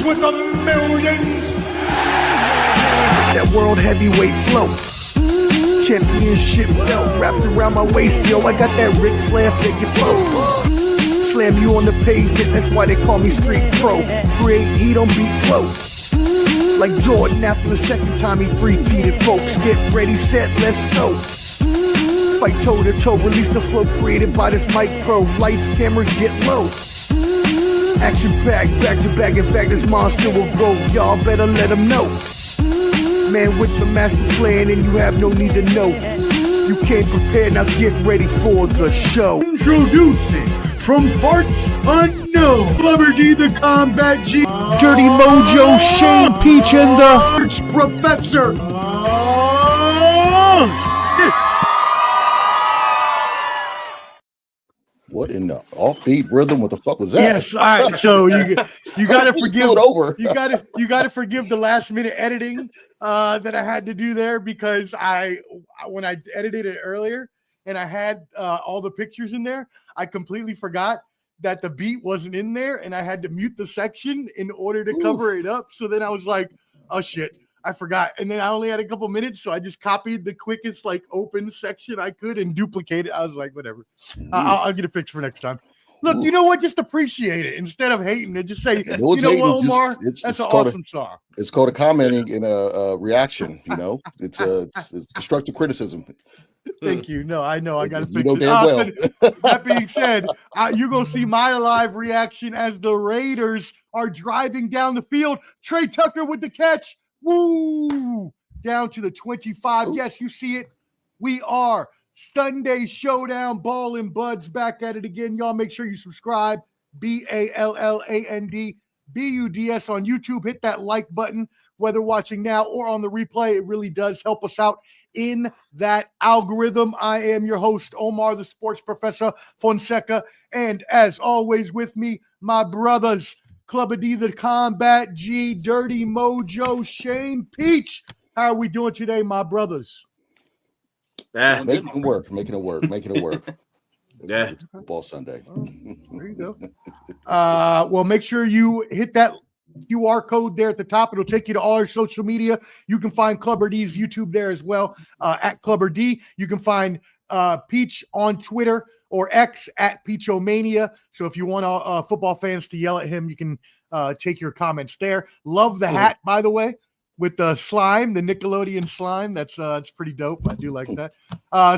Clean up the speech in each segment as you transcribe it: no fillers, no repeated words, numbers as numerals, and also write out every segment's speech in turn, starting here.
with the millions. It's that world heavyweight flow. Championship belt wrapped around my waist, yo. I got that Ric Flair figure flow. Slam you on the pavement, that's why they call me street pro. Create heat on beat flow. Like Jordan after the second time he three-peated, folks. Get ready, set, let's go. Fight toe to toe, release the flow created by this mic pro. Lights, camera, get low. Action packed, back to back. In fact, this monster will grow. Y'all better let him know. Man with the master plan, and you have no need to know. You came prepared, now get ready for the show. Introducing from parts unknown, Clever D the Combat G, Dirty Mojo, Shane Peach, and the Arch Professor. What in the offbeat rhythm? What the fuck was that? Yes, all right. So you gotta forgive over. you gotta forgive the last minute editing that I had to do there, because when I edited it earlier and I had all the pictures in there, I completely forgot that the beat wasn't in there, and I had to mute the section in order to cover it up. So then I was like, oh shit, I forgot. And then I only had a couple minutes, so I just copied the quickest open section I could and duplicated it. I was like, whatever, I'll get it fixed for next time. Look, you know what? Just appreciate it instead of hating it. Just say, you know what, Omar? That's an awesome song. It's called a commenting in a reaction. You know, it's constructive criticism. Thank you. No, I know I got to fix damn it. well. That being said, you're going to see my live reaction as the Raiders are driving down the field. Trey Tucker with the catch. Woo! Down to the 25. Yes, you see it. We are Sunday Showdown, Ball and Buds back at it again. Y'all make sure you subscribe. BALLANDBUDS on YouTube. Hit that like button, whether watching now or on the replay. It really does help us out in that algorithm. I am your host, Omar, the Sports Professor Fonseca. And as always with me, my brothers, Clubber D, the Combat G, Dirty Mojo, Shane Peach. How are we doing today, my brothers? Making it work. Yeah. It's Football Sunday. Oh, there you go. Well, make sure you hit that QR code there at the top. It'll take you to all our social media. You can find Clubber D's YouTube there as well, at Clubber D. You can find Peach on Twitter or X at Peachomania. So if you want football fans to yell at him, you can take your comments there. Love the hat, by the way, with the slime, the Nickelodeon slime. That's it's pretty dope. I do like that.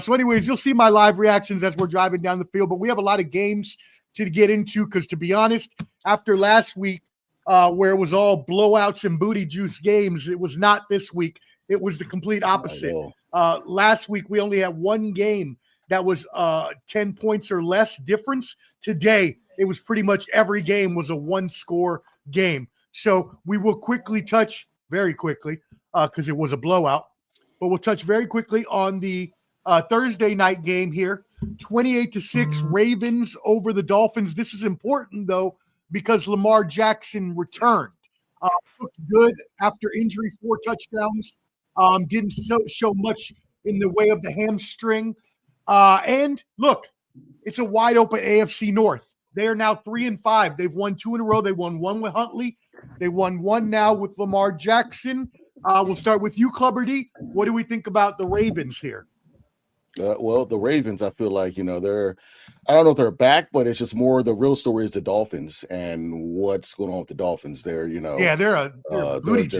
So anyways, you'll see my live reactions as we're driving down the field, but we have a lot of games to get into because, to be honest, after last week, where it was all blowouts and booty juice games, it was not this week. It was the complete opposite. Last week, we only had one game that was 10 points or less difference. Today, it was pretty much every game was a one-score game. So we will quickly touch, very quickly, because it was a blowout, but we'll touch very quickly on the Thursday night game here. 28-6 Ravens over the Dolphins. This is important, though, because Lamar Jackson returned. Looked good after injury, 4 touchdowns. Didn't show much in the way of the hamstring. And look, it's a wide open AFC North. They are now 3-5. They've won 2 in a row. They won 1 with Huntley. They won 1 now with Lamar Jackson. We'll start with you, Clubber D. What do we think about the Ravens here? Well, the Ravens, I feel like, I don't know if they're back, but it's just more the real story is the Dolphins and what's going on with the Dolphins. They're they're a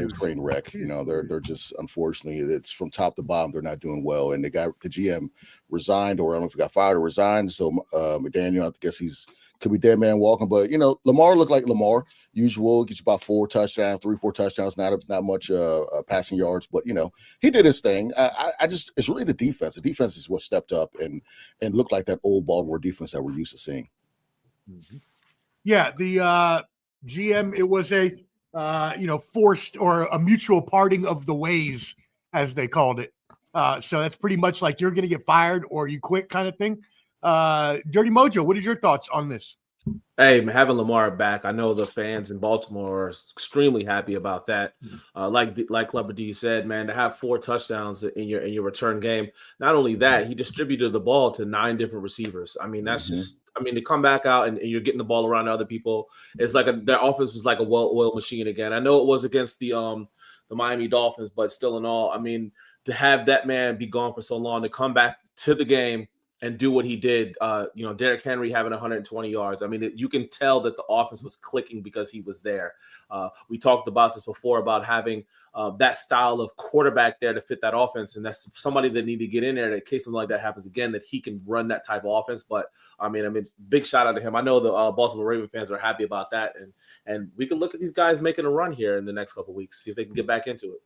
train wreck. They're just, unfortunately, it's from top to bottom. They're not doing well. And the GM resigned, or I don't know if he got fired or resigned. So McDaniel, I guess could be dead man walking, but Lamar looked like Lamar usual. Gets you about 4 touchdowns, 3-4 touchdowns, not much passing yards, but he did his thing. It's really the defense. The defense is what stepped up and looked like that old Baltimore defense that we're used to seeing. Yeah, the GM, it was a forced or a mutual parting of the ways, as they called it. So that's pretty much like you're going to get fired or you quit kind of thing. Dirty Mojo, what is your thoughts on this? Hey, having Lamar back, I know the fans in Baltimore are extremely happy about that. Like Clubber D said, man, to have 4 touchdowns in your return game. Not only that, he distributed the ball to 9 different receivers. I mean, that's just I mean, to come back out and you're getting the ball around to other people, it's like their offense was like a well-oiled machine again. I know it was against the Miami Dolphins, but still in all, I mean, to have that man be gone for so long, to come back to the game and do what he did, Derrick Henry having 120 yards. I mean, you can tell that the offense was clicking because he was there. We talked about this before about having that style of quarterback there to fit that offense, and that's somebody that need to get in there in case something like that happens again, that he can run that type of offense. But I mean, big shout out to him. I know the Baltimore Ravens fans are happy about that, and we can look at these guys making a run here in the next couple of weeks, see if they can get back into it.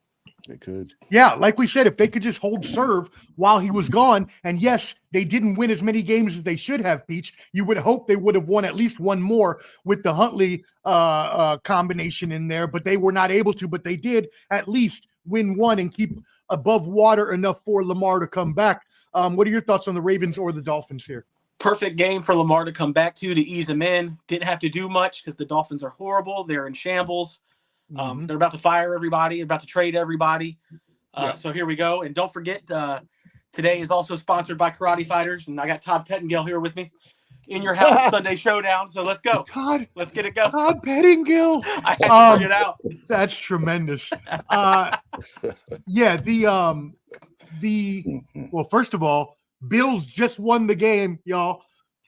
They could. Yeah, like we said, if they could just hold serve while he was gone, and yes, they didn't win as many games as they should have, Peach. You would hope they would have won at least one more with the Huntley combination in there, but they were not able to. But they did at least win one and keep above water enough for Lamar to come back. What are your thoughts on the Ravens or the Dolphins here? Perfect game for Lamar to come back to ease him in. Didn't have to do much because the Dolphins are horrible. They're in shambles. They're about to fire everybody, about to trade everybody. So here we go. And don't forget, today is also sponsored by Karate Fighters. And I got Todd Pettingill here with me in your house Sunday Showdown. So let's go. Todd, let's get it going. Todd Pettingill. I had to bring it out. That's tremendous. Well, first of all, Bills just won the game, y'all.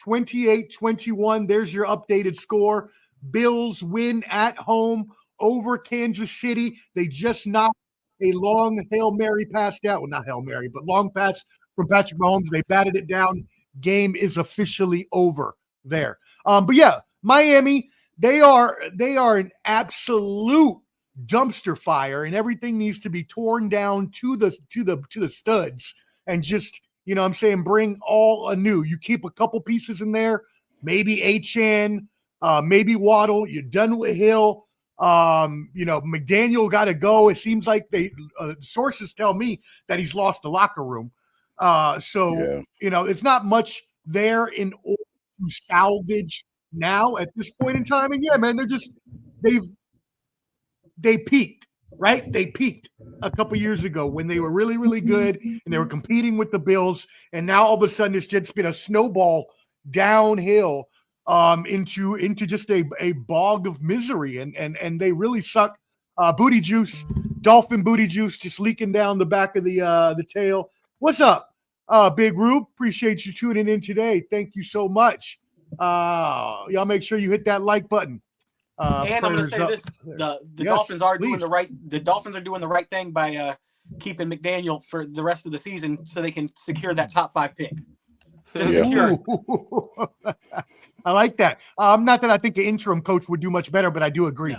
28-21. There's your updated score. Bills win at home over Kansas City. They just knocked a long Hail Mary pass down. Well, not Hail Mary, but long pass from Patrick Mahomes. They batted it down. Game is officially over there. But yeah, Miami, they are an absolute dumpster fire, and everything needs to be torn down to the studs and just, bring all anew. You keep a couple pieces in there, maybe Achane, maybe Waddle. You're done with Hill. McDaniel got to go. It seems like sources tell me that he's lost the locker room. It's not much there in order to salvage now at this point in time. And yeah, man, they peaked, right? They peaked a couple years ago when they were really, really good and they were competing with the Bills. And now all of a sudden it's just been a snowball downhill into just a bog of misery, and they really suck. Booty juice, dolphin booty juice, just leaking down the back of the tail. What's up, Big Rube? Appreciate you tuning in today. Thank you so much. Y'all make sure you hit that like button. And I'm going to say this: the Dolphins are doing the right. The Dolphins are doing the right thing by keeping McDaniel for the rest of the season, so they can secure that top 5 pick. I like that. Not that I think the interim coach would do much better, but I do agree.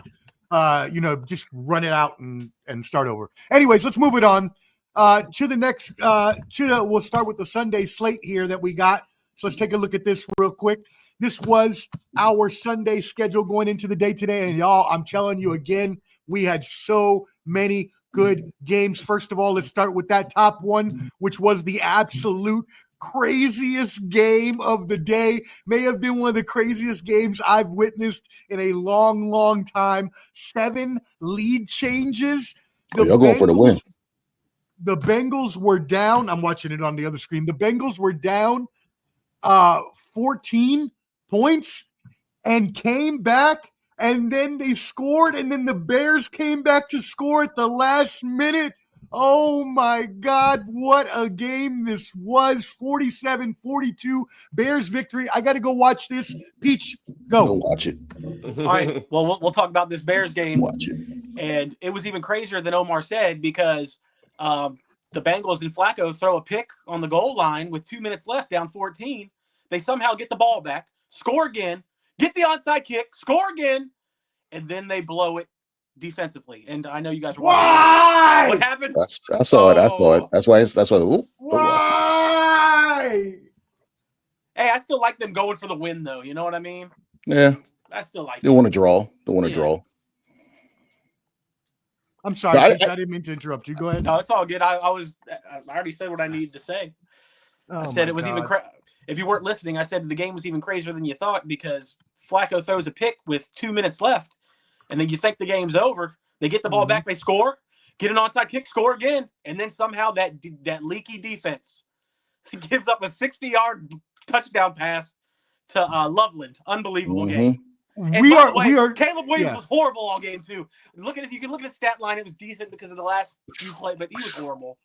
No. Just run it out and start over. Anyways, let's move it on to the next. We'll start with the Sunday slate here that we got. So let's take a look at this real quick. This was our Sunday schedule going into the day today, and y'all, I'm telling you again, we had so many good games. First of all, let's start with that top one, which was the absolute craziest game of the day. May have been one of the craziest games I've witnessed in a long, long time. 7 lead changes. Y'all going for the win. The Bengals were down. I'm watching it on the other screen. The Bengals were down 14 points and came back, and then they scored, and then the Bears came back to score at the last minute. Oh, my God, what a game this was. 47-42, Bears victory. I got to go watch this. Peach, go. Watch it. All right, well, we'll talk about this Bears game. Watch it. And it was even crazier than Omar said because the Bengals and Flacco throw a pick on the goal line with 2 minutes left, down 14. They somehow get the ball back, score again, get the onside kick, score again, and then they blow it defensively. And I know you guys were why? What happened? I saw it. That's why. Why? Hey, I still like them going for the win, though. You know what I mean? Yeah. I still like. They want to draw. Draw. I'm sorry, I didn't mean to interrupt you. Go ahead. No, it's all good. I already said what I needed to say. I said it was even. If you weren't listening, I said the game was even crazier than you thought because Flacco throws a pick with 2 minutes left, and then you think the game's over. They get the ball back, they score, get an onside kick, score again, and then somehow that leaky defense gives up a 60-yard touchdown pass to Loveland. Unbelievable Mhm. game. And We by the way, are Caleb Williams yeah. was horrible all game too. Look at it. You can look at his stat line. It was decent because of the last few plays, but he was horrible.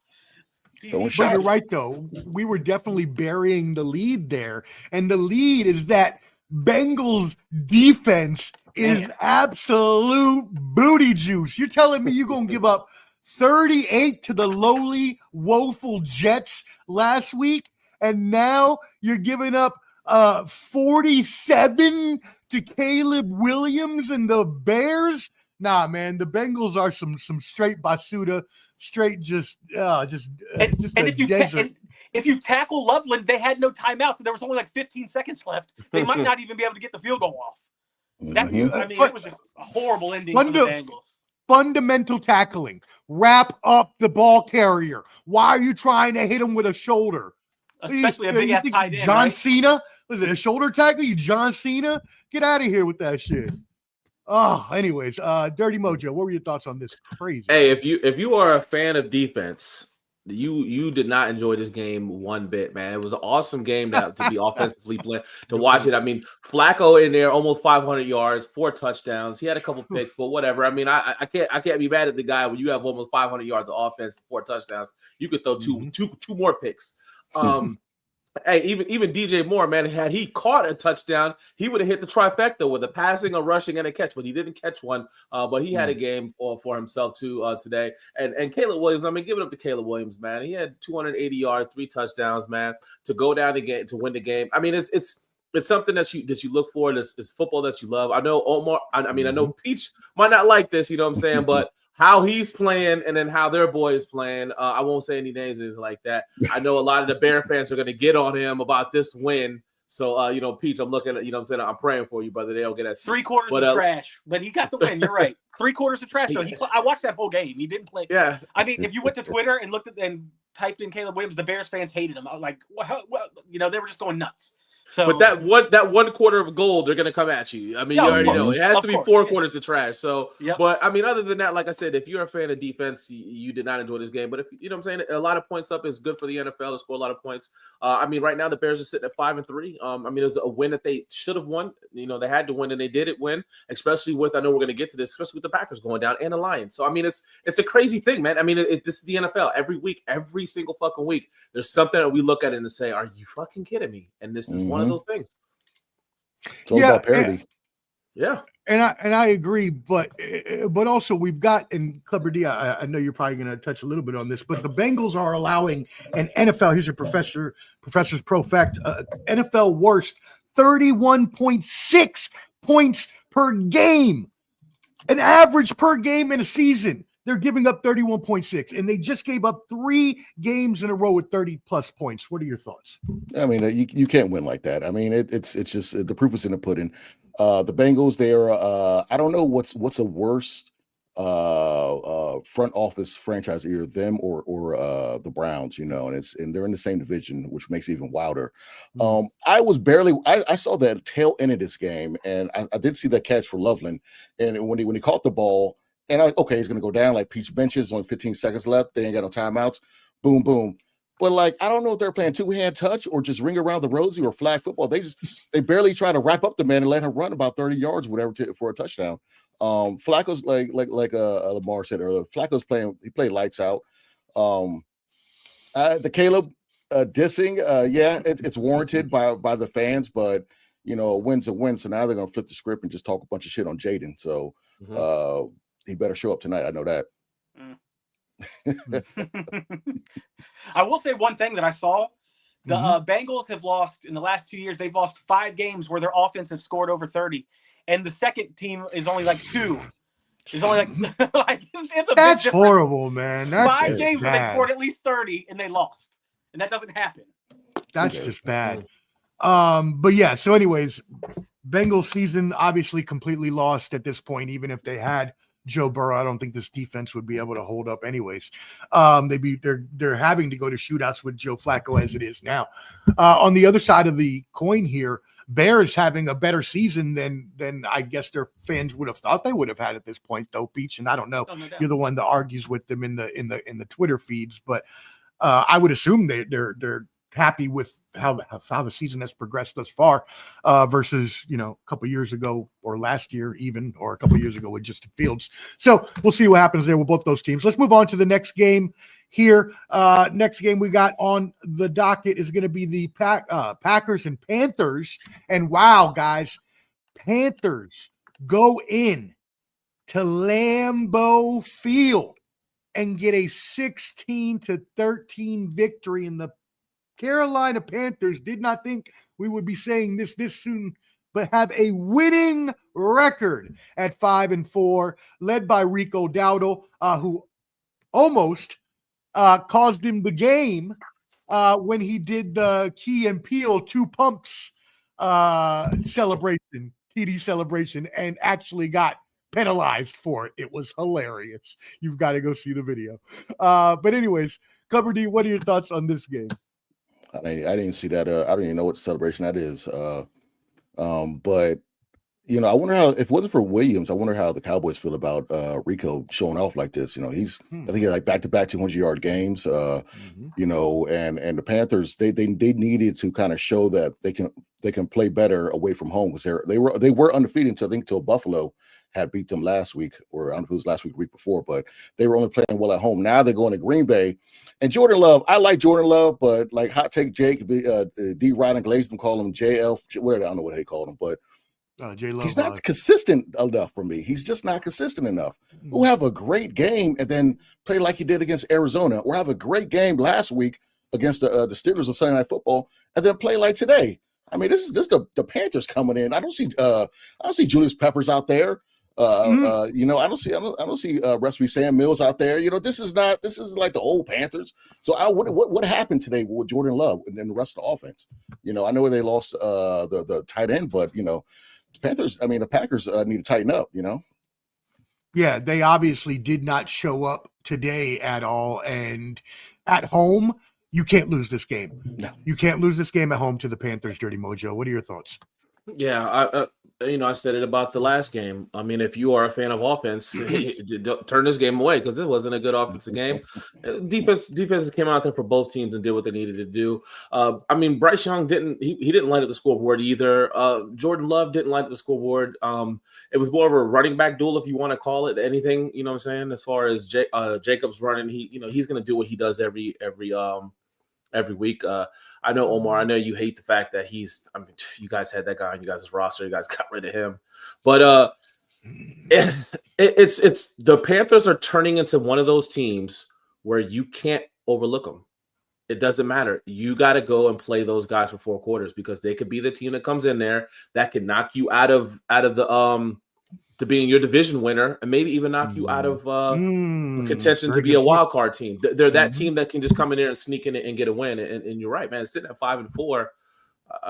Throwing But you're shots. right, though. We were definitely burying the lead there. And the lead is that Bengals defense is Man. absolute booty juice. You're telling me you're going to give up 38 to the lowly, woeful Jets last week, and now you're giving up 47 to Caleb Williams and the Bears? Nah, man, the Bengals are some straight basuda, straight just a desert. If you tackle Loveland, they had no timeouts, so there was only like 15 seconds left. They might not even be able to get the field goal off. That, Mhm. I mean, it was just a horrible ending for the Bengals. Fundamental tackling. Wrap up the ball carrier. Why are you trying to hit him with a shoulder? Especially a big-ass think tight end, John right? Cena? Was it a shoulder tackle? You John Cena? Get out of here with that shit. Oh, anyways, Dirty Mojo, what were your thoughts on this? Crazy. Hey, if you are a fan of defense, you did not enjoy this game one bit, man. It was an awesome game to be offensively playing, to watch it. I mean, Flacco in there, almost 500 yards, 4 touchdowns. He had a couple picks, but whatever. I mean, I can't be mad at the guy when you have almost 500 yards of offense, 4 touchdowns. You could throw two more picks. Hey, even DJ Moore, man, had he caught a touchdown, he would have hit the trifecta with a passing, a rushing, and a catch. But he didn't catch one. But he had a game for himself too today. And Caleb Williams, I mean, give it up to Caleb Williams, man. He had 280 yards, 3 touchdowns, man, to go down again to win the game. I mean, it's something that you look for. It's football that you love. I know Omar. I mean, I know Peach might not like this. You know what I'm saying, but. How he's playing and then how their boy is playing. I won't say any names or anything like that. I know a lot of the Bear fans are going to get on him about this win. So, Peach, I'm looking at, you know what I'm saying? I'm praying for you, brother. They don't get that. 3/4 of trash, but he got the win. You're right. 3/4 of trash. Though. I watched that whole game. He didn't play. Yeah. I mean, if you went to Twitter and looked at and typed in Caleb Williams, the Bears fans hated him. I was like, well, they were just going nuts. So, but that one quarter of gold, they're gonna come at you. I mean, you already know it has to be 4 quarters of trash. So, but I mean, other than that, like I said, if you're a fan of defense, you did not enjoy this game. But if you know what I'm saying, a lot of points up is good for the NFL to score a lot of points. I mean, right now the Bears are sitting at 5-3. I mean, it was a win that they should have won. They had to win and they did it win. Especially with, I know we're gonna get to this, especially with the Packers going down and the Lions. So I mean, it's a crazy thing, man. I mean, this is the NFL. Every week, every single fucking week, there's something that we look at and say, "Are you fucking kidding me?" And this is one of those things. It's all about parity. And I agree, but also we've got in Clubber D. I know you're probably going to touch a little bit on this, but the Bengals are allowing an NFL. Here's a professor's pro fact: NFL worst 31.6 points per game, an average per game in a season. They're giving up 31.6, and they just gave up 3 games in a row with 30-plus points. What are your thoughts? I mean, you can't win like that. I mean, it's just the proof is in the pudding. The Bengals, they're I don't know what's a worse front office franchise, either them or the Browns, and they're in the same division, which makes it even wilder. I saw that tail end of this game, and I did see that catch for Loveland, and when he caught the ball. And he's going to go down like Peach benches, only 15 seconds left. They ain't got no timeouts. Boom, boom. But I don't know if they're playing 2-hand touch or just ring around the rosy or flag football. They barely try to wrap up the man and let him run about 30 yards, whatever, for a touchdown. Flacco's like Lamar said earlier. Flacco's he played lights out. The Caleb dissing, it's warranted by the fans, but a win's a win. So now they're going to flip the script and just talk a bunch of shit on Jaden. So. He better show up tonight. I know that. I will say one thing that I saw. The Bengals have lost in the last 2 years. They've lost 5 games where their offense have scored over 30. And the second team is only 2. It's only it's a That's big horrible, man. That's 5 games where they bad. scored at least 30 and they lost. And that doesn't happen. That's just bad. But yeah, so anyways, Bengals season obviously completely lost at this point. Even if they had Joe Burrow, I don't think this defense would be able to hold up anyways. They're having to go to shootouts with Joe Flacco as it is now. On the other side of the coin here, Bears having a better season than I guess their fans would have thought they would have had at this point, though, Peach. And I don't know. You're the one that argues with them in the Twitter feeds, but I would assume they're happy with how the season has progressed thus far versus, a couple years ago or last year even, or a couple years ago with Justin Fields. So we'll see what happens there with both those teams. Let's move on to the next game here. Next game we got on the docket is going to be the Packers and Panthers. And wow, guys, Panthers go in to Lambeau Field and get a 16-13 victory. In the Carolina Panthers did not think we would be saying this soon, but have a winning record at 5-4, led by Rico Dowdle, who almost caused him the game when he did the Key and Peele 2 pumps celebration, TD celebration, and actually got penalized for it. It was hilarious. You've got to go see the video. But anyways, Cover D, what are your thoughts on this game? I didn't see that. I don't even know what celebration that is. But I wonder how, if it wasn't for Williams, I wonder how the Cowboys feel about Rico showing off like this. I think he had like back-to-back 200-yard games. And the Panthers, they needed to kind of show that they can play better away from home, because they were undefeated until Buffalo had beat them last week, or I don't know if it was last week, the week before, but they were only playing well at home. Now they're going to Green Bay. And Jordan Love, I like Jordan Love, but like hot take Jake, D. Ryan and Glazen call him JL, whatever, I don't know what they call him, but he's not consistent enough for me. He's just not consistent enough. We'll have a great game and then play like he did against Arizona, or have a great game last week against the Steelers on Sunday Night Football, and then play like today. I mean, this is the Panthers coming in. I don't see Julius Peppers out there. I don't see Recipe Sam Mills out there. This is like the old Panthers. So what happened today with Jordan Love and then the rest of the offense? I know they lost the tight end, but the Packers need to tighten up. Yeah, they obviously did not show up today at all, and at home you can't lose this game. No. You can't lose this game at home to the Panthers. Dirty Mojo, what are your thoughts? Yeah, I said it about the last game. I mean, if you are a fan of offense, don't turn this game away, because it wasn't a good offensive game. Defenses came out there for both teams and did what they needed to do. Bryce Young didn't light up the scoreboard either. Jordan Love didn't light up the scoreboard. It was more of a running back duel, if you want to call it anything. You know what I'm saying? As far as Jacobs running, he's going to do what he does every week. I know, Omar, I know you hate the fact that you guys had that guy on you guys' roster. You guys got rid of him. But it's the Panthers are turning into one of those teams where you can't overlook them. It doesn't matter. You got to go and play those guys for 4 quarters, because they could be the team that comes in there that can knock you out of the to being your division winner, and maybe even knock you out of contention to be a wild card team. They're that team that can just come in there and sneak in and get a win. And you're right, man. Sitting at 5-4,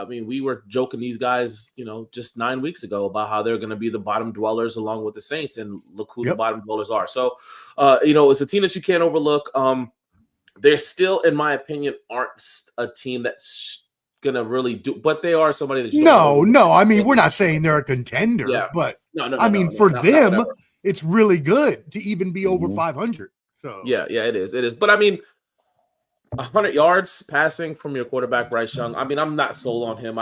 we were joking these guys, just 9 weeks ago about how they're going to be the bottom dwellers along with the Saints, and look who the bottom dwellers are. So, it's a team that you can't overlook. They're still, in my opinion, aren't a team that's gonna really do, but they are somebody that we're not saying they're a contender, but for them it's really good to even be over 500. So it is. But 100 yards passing from your quarterback Bryce Young, I'm not sold on him.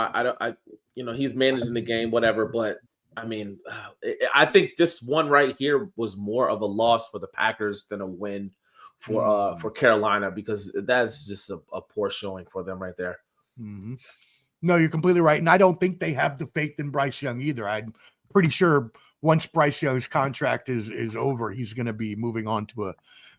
He's managing the game, whatever, but I think this one right here was more of a loss for the Packers than a win for Carolina, because that's just a poor showing for them right there. Mm-hmm. No, you're completely right. And I don't think they have the faith in Bryce Young either. I'm pretty sure once Bryce Young's contract is over, he's going to be moving on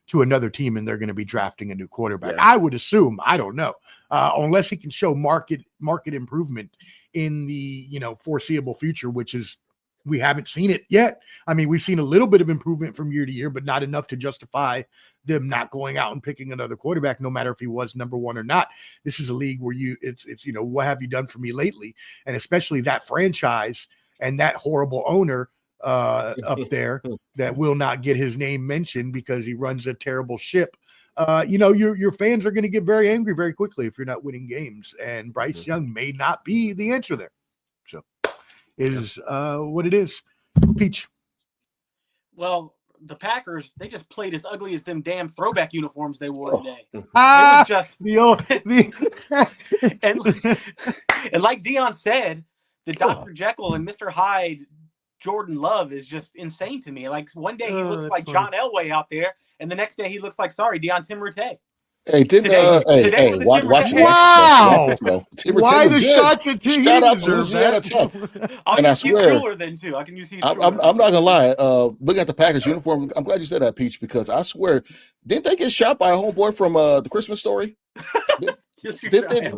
to another team, and they're going to be drafting a new quarterback. Yeah. I would assume, I don't know, unless he can show market improvement in the foreseeable future, which is, we haven't seen it yet. We've seen a little bit of improvement from year to year, but not enough to justify them not going out and picking another quarterback, no matter if he was number one or not. This is a league where it's what have you done for me lately? And especially that franchise and that horrible owner up there that will not get his name mentioned because he runs a terrible ship. Your fans are going to get very angry very quickly if you're not winning games, and Bryce Young may not be the answer there. So is what it is. Peach. Well, the Packers, they just played as ugly as them damn throwback uniforms they wore today. It Ah, was just the old, and like Dion said, the Dr. Jekyll and Mr. Hyde Jordan Love is just insane to me. Like one day he looks that's like funny. John Elway out there, and the next day he looks like Dion Timurte. Hey, Today was a watch Timber it. Day. Wow. Timber Why was the good. shots at T? Shout out to deserve Louisiana that. Tech. I'll And I use Heath swear- Schuler then too. I can use Heath I'm Schuler. not gonna lie. Looking at the Packers uniform, I'm glad you said that, Peach, because I swear, didn't they get shot by a homeboy from the Christmas Story? Did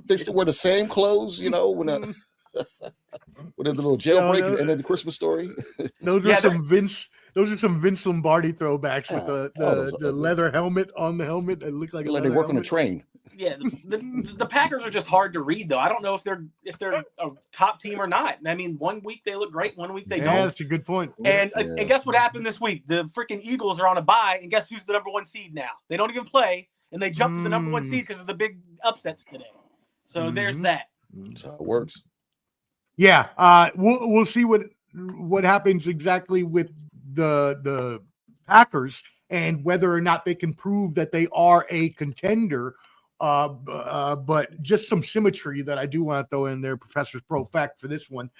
they still wear the same clothes? You know, when with the little jailbreak No. and then the Christmas Story. Those are some Vince. Those are some Vince Lombardi throwbacks with the leather helmet on the helmet. It looked like they work on a train. Yeah, the Packers are just hard to read, though. I don't know if they're a top team or not. I mean, one week they look great, one week they don't. That's a good point. And guess what happened this week? The freaking Eagles are on a bye, and guess who's the number 1 seed now? They don't even play, and they jumped to the number 1 seed because of the big upsets today. So there's that. That's how it works. Yeah, we'll see what happens exactly with the Packers and whether or not they can prove that they are a contender. But just some symmetry that I do want to throw in there, Professor's Pro Fact for this one.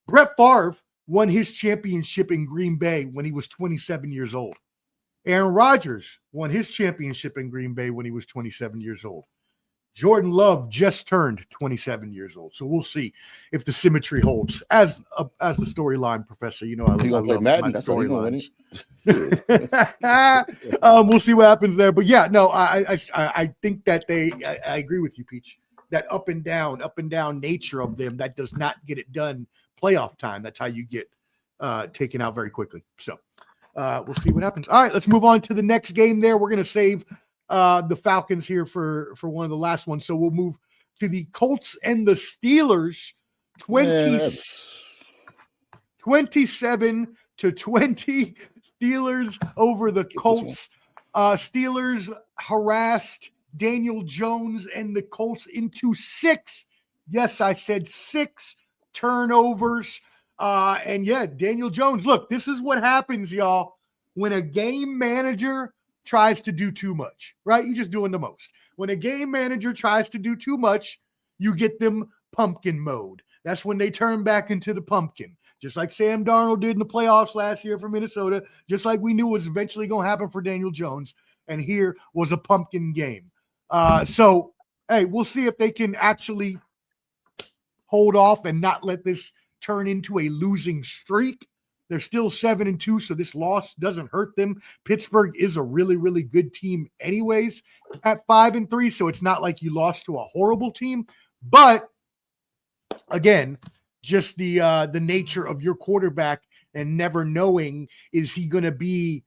Brett Favre won his championship in Green Bay when he was 27 years old. Aaron Rodgers won his championship in Green Bay when he was 27 years old. Jordan Love just turned 27 years old. So we'll see if the symmetry holds as the storyline, Professor. You know, I love play Madden. That's how you gonna win it. We'll see what happens there. But yeah, no, I think that I agree with you, Peach. That up and down nature of them, that does not get it done playoff time. That's how you get taken out very quickly. So we'll see what happens. All right, let's move on to the next game there. We're going to save the Falcons here for one of the last ones. So we'll move to the Colts and the Steelers. 27-20 Steelers over the Colts. Steelers harassed Daniel Jones and the Colts into 6. Yes, I said 6 turnovers. And yeah, Daniel Jones. Look, this is what happens, y'all, when a game manager tries to do too much, right? You're just doing the most. When a game manager tries to do too much, you get them pumpkin mode. That's when they turn back into the pumpkin, just like Sam Darnold did in the playoffs last year for Minnesota, just like we knew was eventually going to happen for Daniel Jones. And here was a pumpkin game. So, hey, we'll see if they can actually hold off and not let this turn into a losing streak. They're still 7-2, so this loss doesn't hurt them. Pittsburgh is a really, really good team anyways at 5-3, so it's not like you lost to a horrible team. But, again, just the nature of your quarterback and never knowing, is he going to be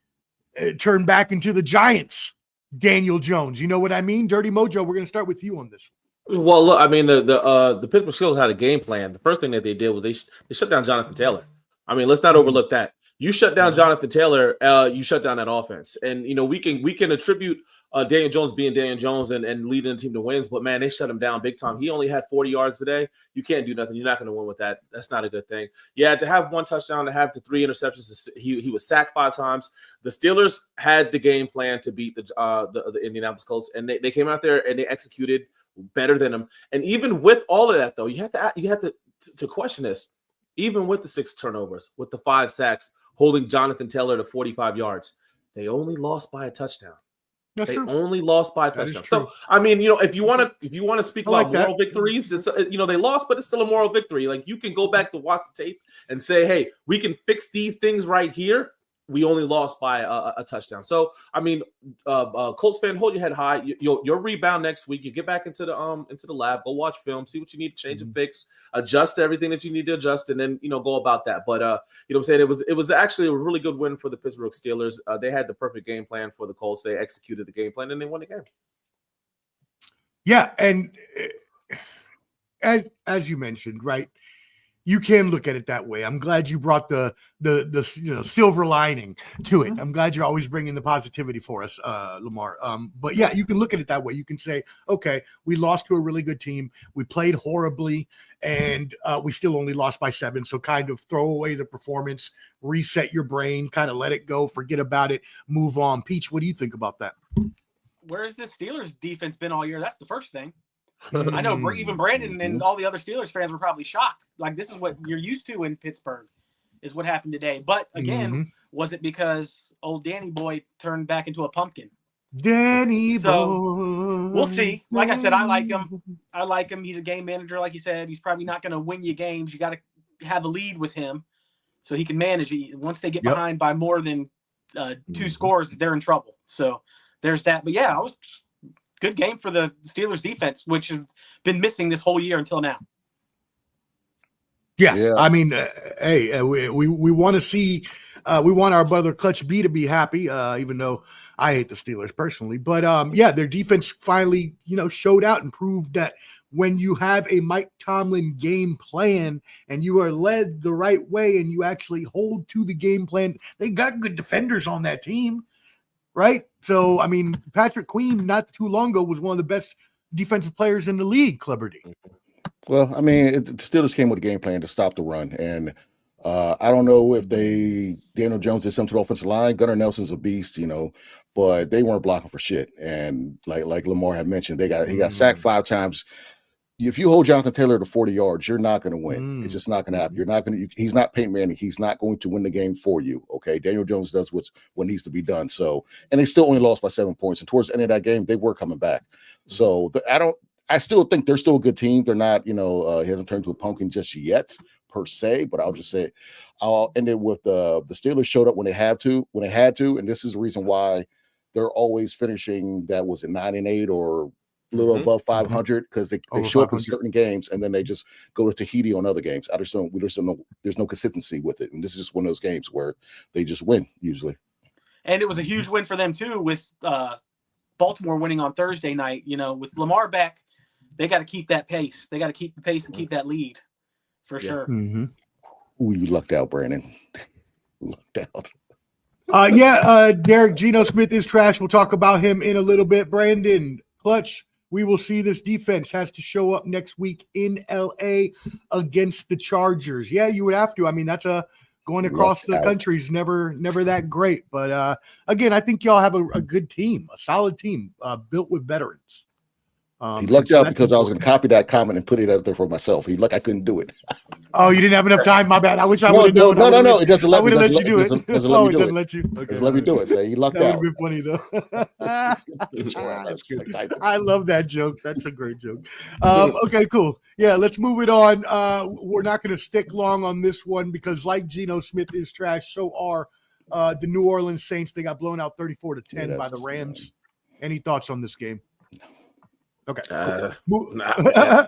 turned back into the Giants, Daniel Jones? You know what I mean? Dirty Mojo, we're going to start with you on this. Well, look, I mean, the Pittsburgh Steelers had a game plan. The first thing that they did was they shut down Jonathan Taylor. I mean, let's not overlook that. You shut down Jonathan Taylor, you shut down that offense. And, you know, we can attribute Daniel Jones being Daniel Jones and leading the team to wins, but, man, they shut him down big time. He only had 40 yards today. You can't do nothing. You're not going to win with that. That's not a good thing. Yeah, to have 1 touchdown, to have the 3 interceptions, he was sacked 5 times. The Steelers had the game plan to beat the Indianapolis Colts, and they came out there and they executed better than them. And even with all of that, though, you have to question this. Even with the 6 turnovers, with the 5 sacks, holding Jonathan Taylor to 45 yards, they only lost by a touchdown. That's true. Only lost by a touchdown. So, I mean, you know, if you want to speak about moral victories, it's, you know, they lost, but it's still a moral victory. Like, you can go back to watch the tape and say, hey, we can fix these things right here. We only lost by a touchdown. So, I mean, Colts fan, hold your head high. You'll rebound next week. You get back into the lab, go watch film, see what you need to change and fix, adjust everything that you need to adjust, and then, you know, go about that. But you know what I'm saying? It was actually a really good win for the Pittsburgh Steelers. They had the perfect game plan for the Colts. They executed the game plan and they won the game. Yeah, and as you mentioned, right? You can look at it that way. I'm glad you brought the silver lining to it. I'm glad you're always bringing the positivity for us, Lamar. But yeah, you can look at it that way. You can say, okay, we lost to a really good team. We played horribly, and we still only lost by 7. So kind of throw away the performance, reset your brain, kind of let it go, forget about it, move on. Peach, what do you think about that? Where's the Steelers defense been all year? That's the first thing. I know even Brandon and all the other Steelers fans were probably shocked. Like, this is what you're used to in Pittsburgh, is what happened today. But again, was it because old Danny Boy turned back into a pumpkin? Danny Boy. We'll see. Like I said, I like him. He's a game manager, like you said. He's probably not going to win you games. You got to have a lead with him so he can manage it. Once they get behind by more than 2 scores, they're in trouble. So there's that. But yeah, good game for the Steelers defense, which has been missing this whole year until now. Yeah. I mean, hey, we want to see, we want our brother Clutch B to be happy, even though I hate the Steelers personally. But yeah, their defense finally, showed out and proved that when you have a Mike Tomlin game plan and you are led the right way and you actually hold to the game plan, they got good defenders on that team. Right. So, I mean, Patrick Queen, not too long ago, was one of the best defensive players in the league, Clubber D. Well, I mean, the Steelers came with a game plan to stop the run. And I don't know if Daniel Jones did something to the offensive line. Gunnar Nelson's a beast, but they weren't blocking for shit. And like Lamar had mentioned, he got sacked 5 times. If you hold Jonathan Taylor to 40 yards, you're not going to win. It's just not going to happen. He's not Peyton Manning. He's not going to win the game for you. Okay. Daniel Jones does what needs to be done. So, and they still only lost by 7 points. And towards the end of that game, they were coming back. So I still think they're still a good team. They're not, he hasn't turned to a pumpkin just yet per se, but I'll end it with the Steelers showed up when they had to. And this is the reason why they're always finishing, that was it 9-8 or a little above 500, because they show up in certain games and then they just go to Tahiti on other games. We just don't know. There's no consistency with it. And this is just one of those games where they just win usually. And it was a huge win for them too, with Baltimore winning on Thursday night. With Lamar back, they got to keep that pace. They got to keep the pace and keep that lead for sure. Ooh, you lucked out, Brandon. Lucked out. Derek, Geno Smith is trash. We'll talk about him in a little bit. Brandon, Clutch, we will see this defense has to show up next week in LA against the Chargers. Yeah, you would have to. I mean, that's going across the country is never that great. But again, I think y'all have a good team, a solid team built with veterans. He lucked out because I was going to copy that comment and put it out there for myself. I couldn't do it. Oh, you didn't have enough time? My bad. I wish I would have known. No. It doesn't let me. I would have let you do it. It doesn't let me do it. Let you. Okay, doesn't let me do it. So he lucked out. That would be funny though. I love that joke. That's a great joke. Okay, cool. Yeah, let's move it on. We're not going to stick long on this one because, like Geno Smith is trash, so are the New Orleans Saints. They got blown out 34-10 by the Rams. Any thoughts on this game? Okay. Cool. Matt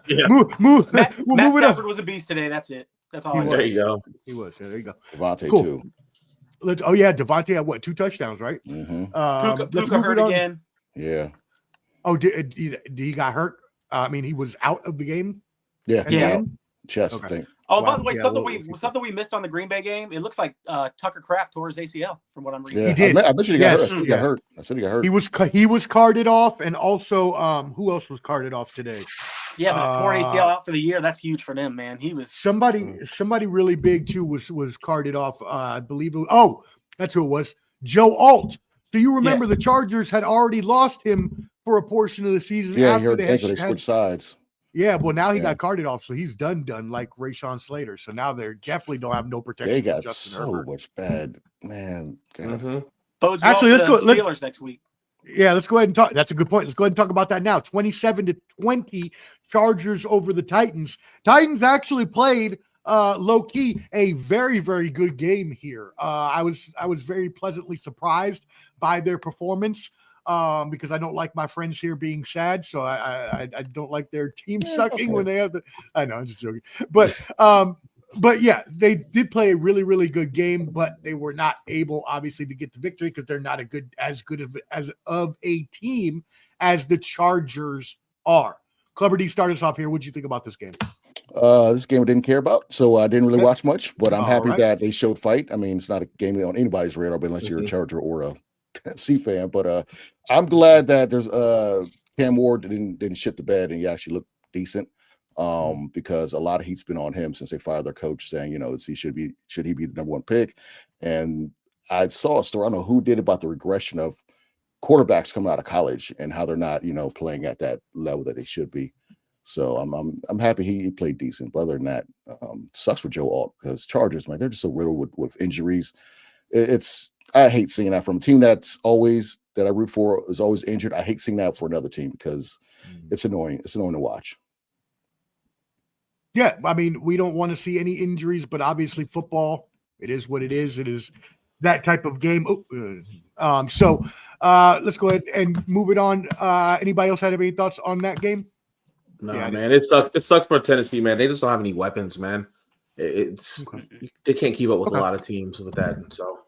Stafford Stafford was a beast today. That's it. That's all. There you go. He was. Yeah, there you go. Devontae cool. too. Devontae had what? 2 touchdowns, right? Puka hurt again. Yeah. Oh, did he got hurt? I mean, he was out of the game. Yeah. Chest, I think. Oh, by the way, something we missed on the Green Bay game. It looks like Tucker Kraft tore his ACL, from what I'm reading. Yeah. He did. I mentioned he got hurt. He got hurt. I said he got hurt. He was carted off, and also who else was carted off today? Yeah, but torn ACL out for the year. That's huge for them, man. He was somebody really big too was carted off. I believe. That's who it was. Joe Alt. So you remember the Chargers had already lost him for a portion of the season. Yeah, he hurt his ankle. They switched sides. Yeah, well, now he got carted off, so he's done like Rashawn Slater. So now they definitely don't have no protection. They got so much bad, man. Actually, let's go. Steelers next week. Yeah, let's go ahead and talk. That's a good point. Let's go ahead and talk about that now. 27-20 Chargers over the Titans. Titans actually played low key a very, very good game here. I was very pleasantly surprised by their performance. Because I don't like my friends here being sad, so I don't like their team sucking when they have the. I know, I'm just joking, but yeah, they did play a really, really good game, but they were not able, obviously, to get the victory because they're not as good of a team as the Chargers are. Clubber D, start us off here. What did you think about this game? This game I didn't care about, so I didn't really watch much. But I'm happy right. that they showed fight. I mean, it's not a game on anybody's radar, but unless you're a Charger or a Tennessee fan. But I'm glad that there's Cam Ward didn't shit the bed and he actually looked decent. Because a lot of heat's been on him since they fired their coach, saying, you know, should he be the number one pick? And I saw a story, I don't know who did, about the regression of quarterbacks coming out of college and how they're not, you know, playing at that level that they should be. So I'm happy he played decent. But other than that, sucks for Joe Alt, because Chargers, man, they're just so riddled with injuries. I hate seeing that from a team that I root for is always injured. I hate seeing that for another team because it's annoying. It's annoying to watch. Yeah, I mean, we don't want to see any injuries, but obviously football, it is what it is. It is that type of game. So let's go ahead and move it on. Anybody else have any thoughts on that game? No, man, it sucks. It sucks for Tennessee, man. They just don't have any weapons, man. They can't keep up with a lot of teams with that. So,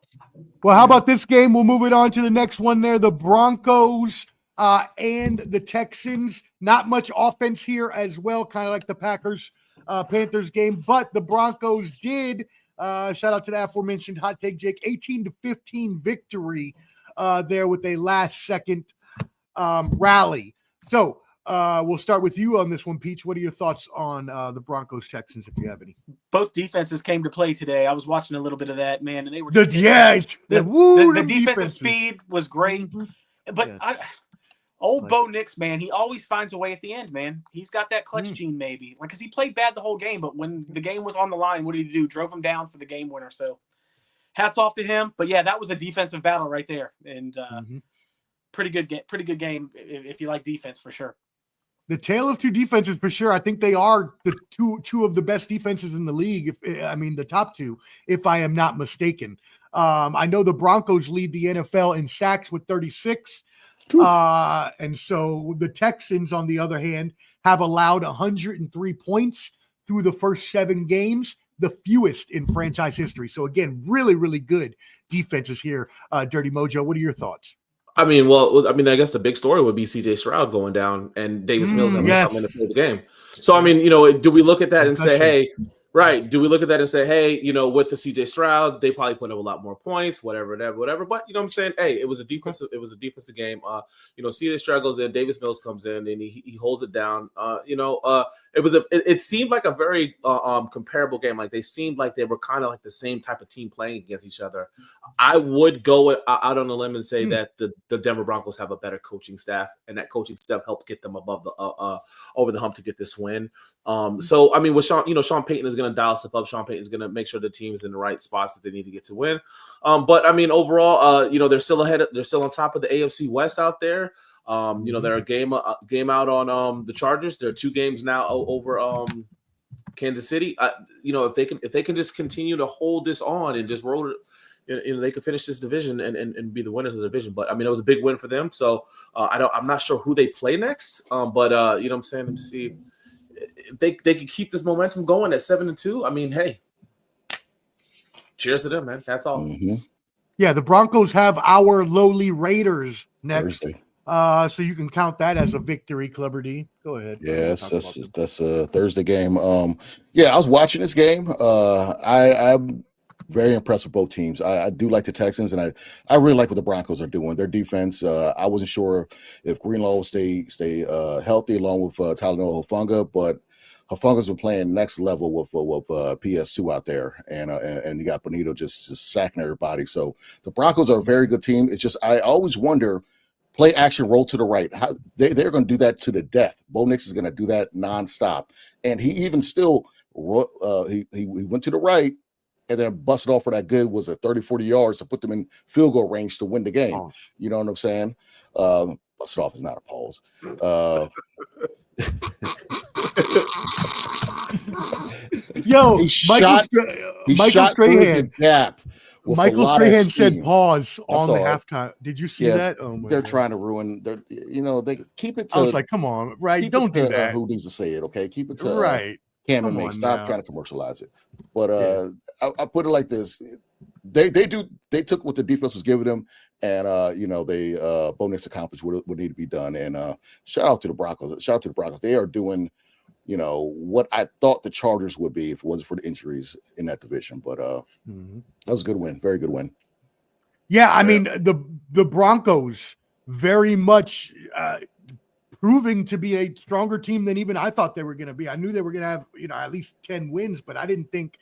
well, how about this game? We'll move it on to the next one there. The Broncos and the Texans. Not much offense here as well, kind of like the Packers Panthers game, but the Broncos did shout out to that aforementioned Hot Take Jake 18-15 victory there with a last second rally. So we'll start with you on this one, Peach. What are your thoughts on the Broncos Texans, if you have any? Both defenses came to play today. I was watching a little bit of that, man, and they were the defensive speed was great. But Old Bo Nix, man, he always finds a way at the end, man. He's got that clutch gene, maybe. Like, because he played bad the whole game, but when the game was on the line, what did he do? Drove him down for the game winner. So, hats off to him. But, yeah, that was a defensive battle right there. And pretty good game if you like defense, for sure. The tale of two defenses, for sure. I think they are the two of the best defenses in the league. The top two, if I am not mistaken. I know the Broncos lead the NFL in sacks with 36. And so the Texans, on the other hand, have allowed 103 points through the first 7 games, the fewest in franchise history. So again, really, really good defenses here. Dirty Mojo, what are your thoughts? I I guess the big story would be CJ Stroud going down and Davis Mills having to come in to play the game. So, I mean, do we look at that and say, hey, right. Do we look at that and say, hey, with the CJ Stroud, they probably put up a lot more points, whatever. But you know what I'm saying? Hey, it was a defensive game. CJ Stroud goes in, Davis Mills comes in, and he holds it down. It seemed like a very comparable game. Like, they seemed like they were kind of like the same type of team playing against each other. I would go out on a limb and say that the Denver Broncos have a better coaching staff, and that coaching staff helped get them above the over the hump to get this win. So I mean, with Sean Payton is going to dial stuff up. Sean Payton is going to make sure the team is in the right spots that they need to get to win. But I mean, overall, they're still ahead. They're still on top of the AFC West out there. They're a game out on the Chargers. There are 2 games now over Kansas City. If they can just continue to hold this on and just roll it, they could finish this division and be the winners of the division. But I mean, it was a big win for them. So I'm not sure who they play next. But you know what I'm saying? Let me see if they can keep this momentum going at 7-2. I mean, hey, cheers to them, man. That's all. Yeah, the Broncos have our lowly Raiders next. Thursday. So you can count that as a victory, Clubber D. Go ahead. Yes, that's a Thursday game. I was watching this game. I'm very impressed with both teams. I do like the Texans, and I really like what the Broncos are doing. Their defense, I wasn't sure if Greenlaw will stay healthy along with Talanoa Hufanga, but Hufanga's been playing next level with PS2 out there, and you got Bonito just sacking everybody. So the Broncos are a very good team. It's just I always wonder, play action, roll to the right. How they're going to do that to the death. Bo Nix is going to do that nonstop, and he even still he went to the right and then busted off for that good was 30-40 yards to put them in field goal range to win the game. Oh. You know what I'm saying? Busted off is not a pause. Yo, Michael Strahan gap. Michael Strahan said pause on the halftime. Did you see that? Oh my they're God. Trying to ruin their, they keep it to. I was like, come on, right? Don't do that. Who needs to say it? Okay, keep it to right. Cam and May. Stop trying to commercialize it. But I put it like this: they took what the defense was giving them, and they Bo Nix accomplished what need to be done. And shout out to the Broncos. They are doing what I thought the Chargers would be if it wasn't for the injuries in that division. But that was a good win. Very good win. Yeah, I mean, the Broncos very much proving to be a stronger team than even I thought they were going to be. I knew they were going to have, at least 10 wins, but I didn't think,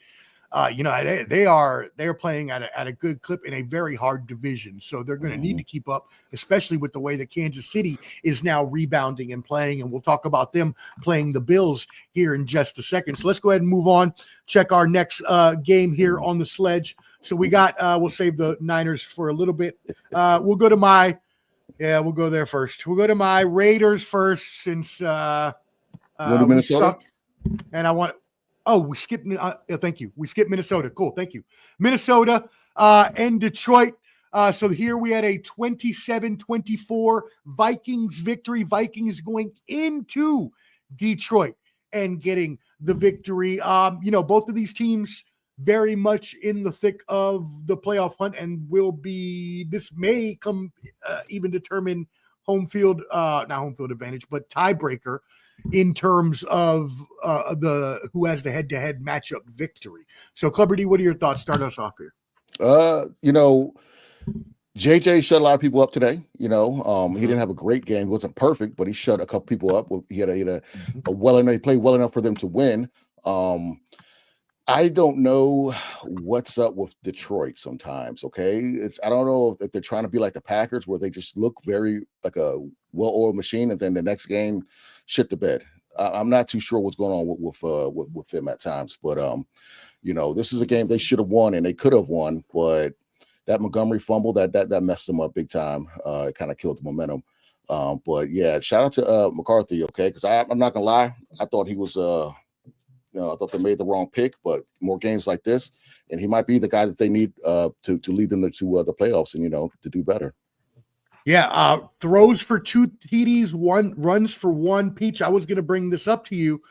they are playing at a good clip in a very hard division. So they're going to need to keep up, especially with the way that Kansas City is now rebounding and playing. And we'll talk about them playing the Bills here in just a second. So let's go ahead and move on. Check our next game here on the sledge. So we got, we'll save the Niners for a little bit. We'll go to we'll go there first. We'll go to my Raiders first since Minnesota? Suck, and I want. Oh, we skipped. Thank you. We skipped Minnesota. Cool. Thank you. Minnesota and Detroit. So here we had a 27-24 Vikings victory. Vikings going into Detroit and getting the victory. Both of these teams very much in the thick of the playoff hunt and this may come even determine not home field advantage, but tiebreaker in terms of who has the head-to-head matchup victory. So Clubber D, what are your thoughts? Start us off here. JJ shut a lot of people up today. He didn't have a great game. He wasn't perfect, but he shut a couple people up. He played well enough for them to win. I don't know what's up with Detroit sometimes, okay? I don't know if they're trying to be like the Packers where they just look very like a well-oiled machine and then the next game shit the bed. I'm not too sure what's going on with them at times, but this is a game they should have won and they could have won, but that Montgomery fumble that messed them up big time. It kind of killed the momentum. But yeah, shout out to McCarthy, okay? Because I'm not gonna lie, I thought he was I thought they made the wrong pick, but more games like this, and he might be the guy that they need to lead them to the playoffs and to do better. Yeah, throws for 2 TDs, 1 runs for 1. Peach, I was going to bring this up to you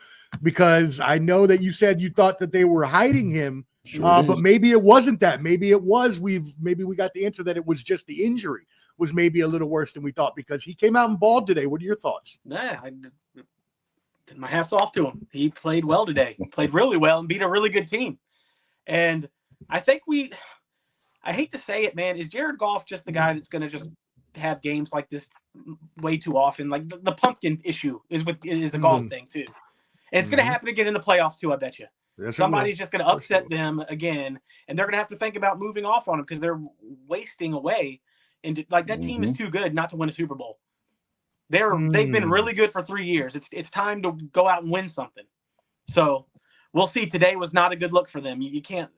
because I know that you said you thought that they were hiding him, but maybe it wasn't that. Maybe it was. Maybe we got the answer that it was just the injury was maybe a little worse than we thought because he came out and balled today. What are your thoughts? Yeah, my hat's off to him. He played well today. He played really well and beat a really good team. And I think I hate to say it, man, is Jared Goff just the guy that's going to just have games like this way too often? Like the pumpkin issue is a golf thing too. And it's going to happen again in the playoffs too, I bet you. Yes, somebody's just going to upset them again, and they're going to have to think about moving off on them because they're wasting away. And that team is too good not to win a Super Bowl. They've been really good for 3 years. It's time to go out and win something. So we'll see. Today was not a good look for them. You can't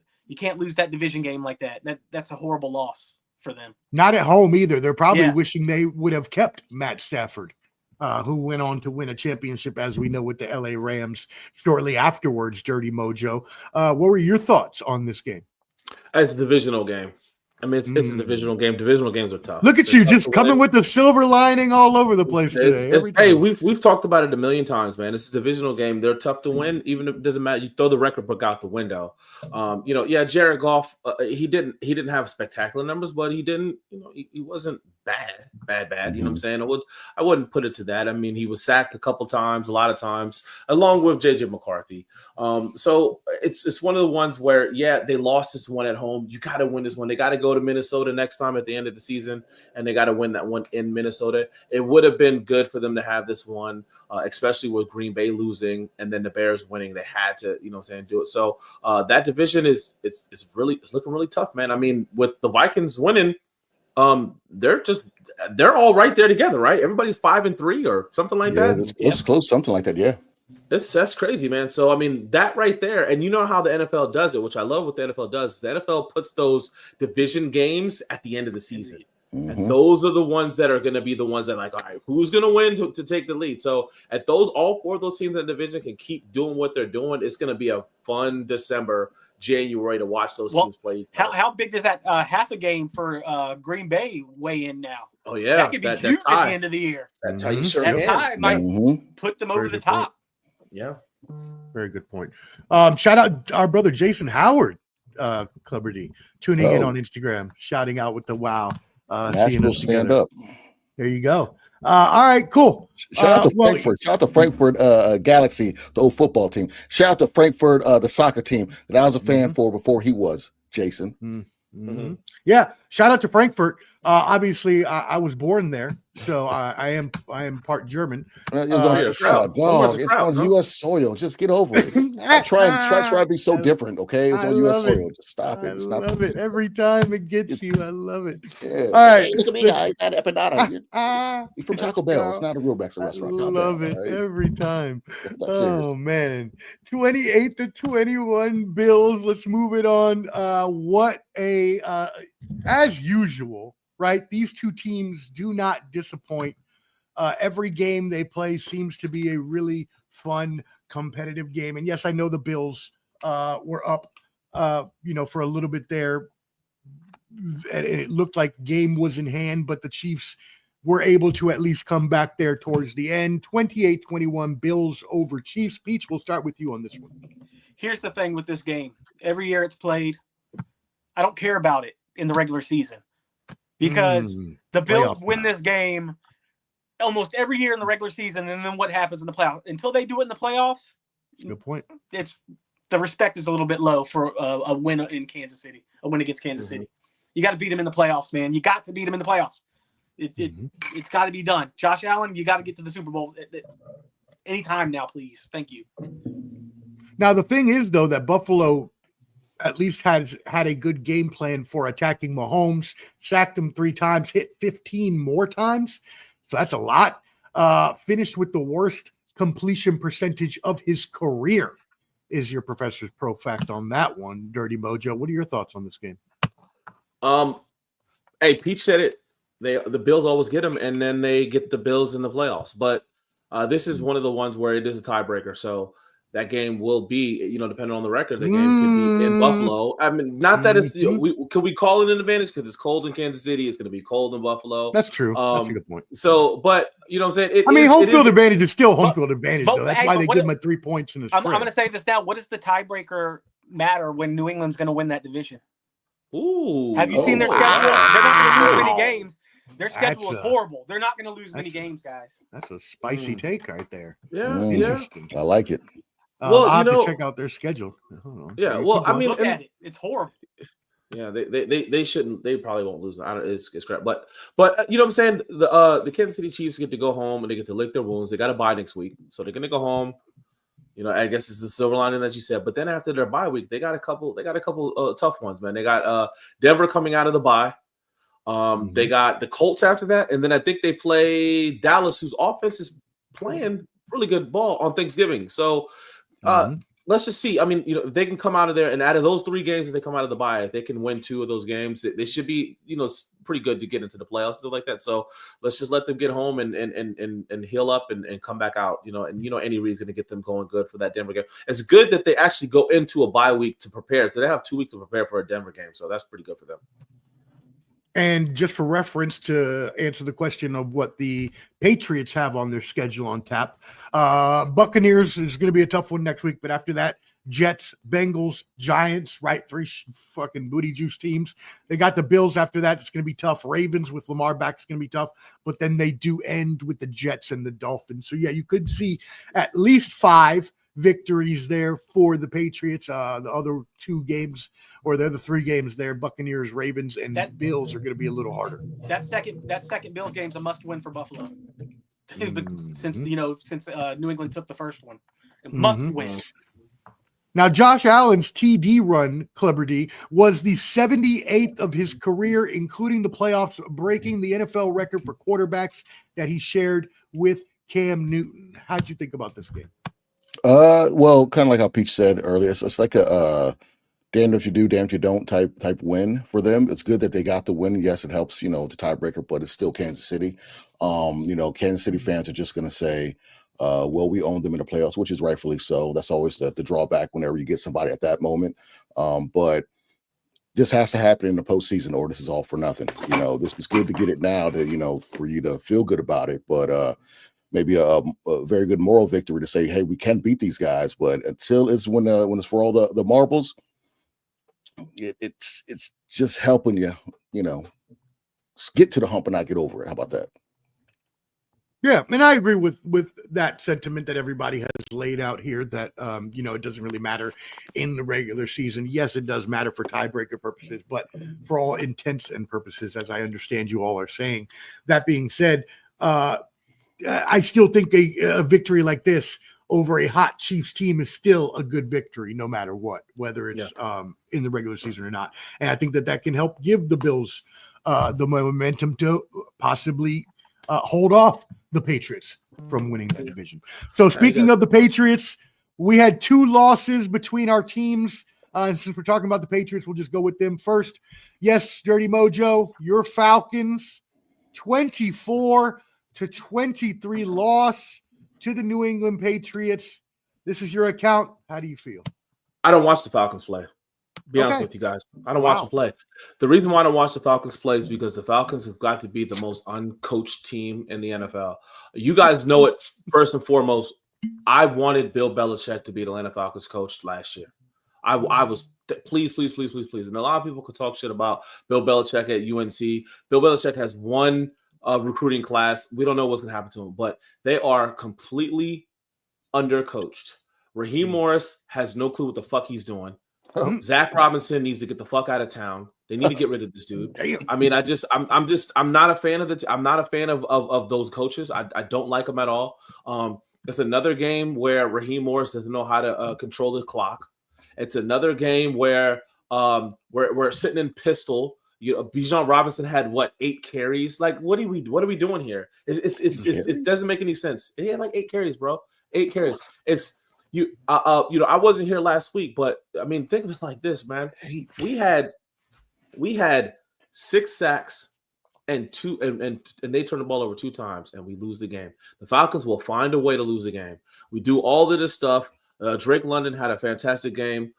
lose that division game like that. That's a horrible loss for them. Not at home either. They're probably wishing they would have kept Matt Stafford, who went on to win a championship, as we know, with the LA Rams shortly afterwards. Dirty Mojo. What were your thoughts on this game? It's a divisional game. I mean, it's a divisional game. Divisional games are tough. Look at you, just coming with the silver lining all over the place today. Hey, we've talked about it a million times, man. It's a divisional game. They're tough to win, even if it doesn't matter. You throw the record book out the window. Jared Goff, he didn't have spectacular numbers, but he didn't. He wasn't bad. You know what I'm saying? I wouldn't put it to that. I mean, he was sacked a couple times, a lot of times, along with JJ McCarthy. So it's one of the ones where they lost this one at home. You got to win this one. They got to go to Minnesota next time at the end of the season, and they got to win that one in Minnesota. It would have been good for them to have this one, especially with Green Bay losing and then the Bears winning. They had to, do it. So that division it's looking really tough, man. I mean, with the Vikings winning, they're all right there together, right? Everybody's 5-3 or something like that. It's close, something like that. Yeah. That's crazy, man. So, I mean, that right there, and you know how the NFL does it, which I love what the NFL does, is the NFL puts those division games at the end of the season. And those are the ones that are going to be the ones that all right, who's going to win to take the lead? So at all 4 of those teams in the division can keep doing what they're doing. It's going to be a fun January to watch those teams play. How big does that half a game for Green Bay weigh in now? Oh, yeah. That could be huge at the end of the year. That's how you sure that tie might put them over the top. Yeah. Very good point. Shout out our brother Jason Howard, Clubber D, tuning in on Instagram, shouting out with the wow. National stand up. There you go. All right, cool. Shout out to Frankfurt. Shout out to Frankfurt Galaxy, the old football team. Shout out to Frankfurt, the soccer team that I was a fan for before he was, Jason. Mm-hmm. Yeah, shout out to Frankfurt. Obviously, I was born there, so I am part German. It's on U.S. soil. Just get over it. Try to be so different. Okay, it's on U.S. soil. Just stop it. I love it every time it gets you. I love it. Yeah. All right, hey, look at me, guys. That empanada. You're from Taco Bell. It's not a real Mexican restaurant. I love it every time. That's oh man, 28-21 Bills. Let's move it on. What a as usual, right? These two teams do not disappoint. Every game they play seems to be a really fun, competitive game. And yes, I know the Bills were up, for a little bit there. And it looked like game was in hand, but the Chiefs were able to at least come back there towards the end. 28-21 Bills over Chiefs. Peach, we'll start with you on this one. Here's the thing with this game. Every year it's played, I don't care about it in the regular season because the Bills win this game almost every year in the regular season, and then what happens in the playoffs? Until they do it in the playoffs, good point. It's the respect is a little bit low for a win in Kansas City, a win against Kansas City. You got to beat them in the playoffs, man. You got to beat them in the playoffs. It's got to be done. Josh Allen, you got to get to the Super Bowl anytime now, please. Thank you. Now the thing is, though, that Buffalo at least had a good game plan for attacking Mahomes, sacked him 3 times, hit 15 more times. So that's a lot. Finished with the worst completion percentage of his career is your professor's pro fact on that one, Dirty Mojo. What are your thoughts on this game? Hey, Peach said it. The Bills always get them, and then they get the Bills in the playoffs. But this is one of the ones where it is a tiebreaker. So that game will be, depending on the record, the game could be in Buffalo. I mean, not that it's can we call it an advantage because it's cold in Kansas City. It's going to be cold in Buffalo. That's true. That's a good point. So, but you know what I'm saying? Home field advantage is still home field advantage, though. That's why they give them 3 points in the spread. I'm going to say this now. What does the tiebreaker matter when New England's going to win that division? Ooh. Have you seen their schedule? They're not going to lose many games. Their schedule is horrible. They're not going to lose many games, guys. That's a spicy take right there. Yeah, interesting. I like it. Well, I have to check out their schedule. Yeah, well, I mean, look at it. It's horrible. Yeah, they shouldn't. They probably won't lose. It's crap. But you know what I'm saying? The Kansas City Chiefs get to go home and they get to lick their wounds. They got a bye next week, so they're gonna go home. I guess it's the silver lining that you said. But then after their bye week, they got a couple tough ones, man. They got Denver coming out of the bye. They got the Colts after that, and then I think they play Dallas, whose offense is playing really good ball on Thanksgiving. So let's just see. I mean, if they can come out of there, and out of those 3 games that they come out of the bye, if they can win 2 of those games, they should be, pretty good to get into the playoffs, stuff like that. So let's just let them get home and heal up and come back out. Andy Reid's going to get them going good for that Denver game. It's good that they actually go into a bye week to prepare. So they have 2 weeks to prepare for a Denver game. So that's pretty good for them. And just for reference to answer the question of what the Patriots have on their schedule on tap, Buccaneers is going to be a tough one next week. But after that, Jets, Bengals, Giants, right? 3 fucking booty juice teams. They got the Bills after that. It's going to be tough. Ravens with Lamar back is going to be tough. But then they do end with the Jets and the Dolphins. So, yeah, you could see at least 5 victories there for the Patriots. The other 2 games, or the other 3 games there, Buccaneers, Ravens, and Bills are going to be a little harder. That second Bills game's a must win for Buffalo. But since New England took the first one, it must win. Now, Josh Allen's TD run, Clubber D, was the 78th of his career, including the playoffs, breaking the NFL record for quarterbacks that he shared with Cam Newton. How'd you think about this game? Well, kind of like how Peach said earlier, it's like a damned if you do, damned if you don't type win for them. It's good that they got the win. Yes, it helps, the tiebreaker, but it's still Kansas City. Kansas City fans are just going to say, well, we own them in the playoffs, which is rightfully so. That's always the drawback whenever you get somebody at that moment. But this has to happen in the postseason, or this is all for nothing. This is good to get it now to, for you to feel good about it. But maybe a very good moral victory to say, hey, we can beat these guys. But until it's when it's for all the marbles, it's just helping you, get to the hump and not get over it. How about that? Yeah, and I agree with that sentiment that everybody has laid out here. That it doesn't really matter in the regular season. Yes, it does matter for tiebreaker purposes, but for all intents and purposes, as I understand you all are saying. That being said, I still think a victory like this over a hot Chiefs team is still a good victory, no matter what, whether it's in the regular season or not. And I think that can help give the Bills the momentum to possibly hold off the Patriots from winning that division. So speaking of the Patriots, we had 2 losses between our teams. Since we're talking about the Patriots, we'll just go with them first. Yes, Dirty Mojo, your Falcons, 24-23 loss to the New England Patriots. This is your account. How do you feel? I don't watch the Falcons play. Be honest with you guys. I don't watch them play. The reason why I don't watch the Falcons play is because the Falcons have got to be the most uncoached team in the NFL. You guys know it first and foremost. I wanted Bill Belichick to be the Atlanta Falcons coach last year. I was please. And a lot of people could talk shit about Bill Belichick at UNC. Bill Belichick has one recruiting class. We don't know what's going to happen to him, but they are completely undercoached. Raheem Morris has no clue what the fuck he's doing. Zach Robinson needs to get the fuck out of town. They need to get rid of this dude. I mean, I'm not a fan of I'm not a fan of those coaches. I don't like them at all. It's another game where Raheem Morris doesn't know how to control the clock. It's another game where we're sitting in pistol. Bijan Robinson had 8 carries? Like, what are we doing here? It doesn't make any sense. He had 8 carries, bro. 8 carries. I wasn't here last week, but I mean, think of it like this, man. We had 6 sacks and 2 and they turned the ball over 2 times and we lose the game. The Falcons will find a way to lose a game. We do all of this stuff. Drake London had a fantastic game.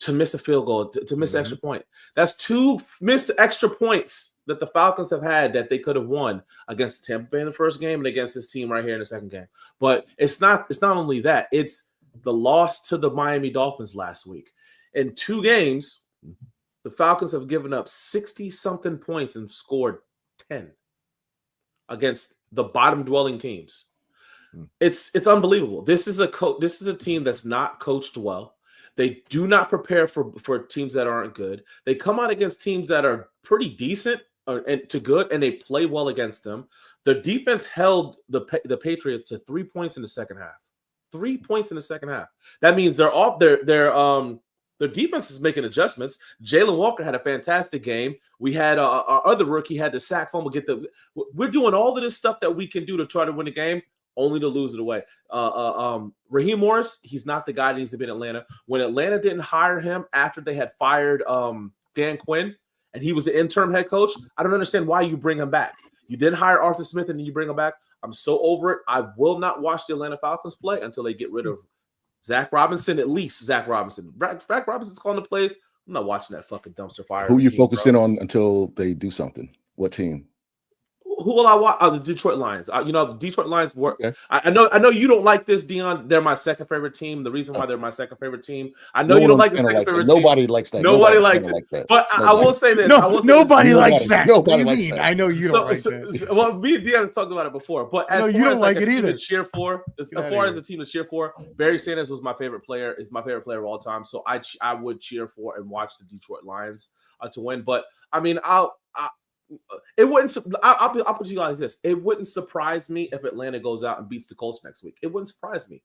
To miss a field goal, to miss an extra point. That's 2 missed extra points that the Falcons have had that they could have won against Tampa Bay in the first game and against this team right here in the second game. But it's not only that, it's the loss to the Miami Dolphins last week. In 2 games, the Falcons have given up 60-something points and scored 10 against the bottom-dwelling teams. It's unbelievable. This is a team that's not coached well. They do not prepare for teams that aren't good. They come out against teams that are pretty decent and to good, and they play well against them. The defense held the Patriots to 3 points in the second half. 3 points in the second half. That means they're off. Their defense is making adjustments. Jalen Walker had a fantastic game. We had our other rookie had the sack fumble. We're doing all of this stuff that we can do to try to win the game, only to lose it away. Raheem Morris, he's not the guy that needs to be in Atlanta. When Atlanta didn't hire him after they had fired Dan Quinn and he was the interim head coach, I don't understand why you bring him back. You didn't hire Arthur Smith and then you bring him back. I'm so over it. I will not watch the Atlanta Falcons play until they get rid of Zach Robinson, at least Zach Robinson. Zach Robinson's calling the plays. I'm not watching that fucking dumpster fire. Who are you focusing on until they do something? What team? Who will I watch? The Detroit Lions. Detroit Lions work. Okay. I know you don't like this, Dion. They're my second favorite team. The reason why they're my second favorite team. I know you don't like the second favorite team. Nobody likes that. Nobody likes it. But I will say this. Nobody likes that. Nobody likes that. I know you don't like that. Well, me and Dion have talked about it before. But as far as like a team to cheer for, as far as the team to cheer for, Barry Sanders was my favorite player. Is my favorite player of all time. So I would cheer for and watch the Detroit Lions to win. But I mean, it wouldn't. I'll put you like this. It wouldn't surprise me if Atlanta goes out and beats the Colts next week. It wouldn't surprise me,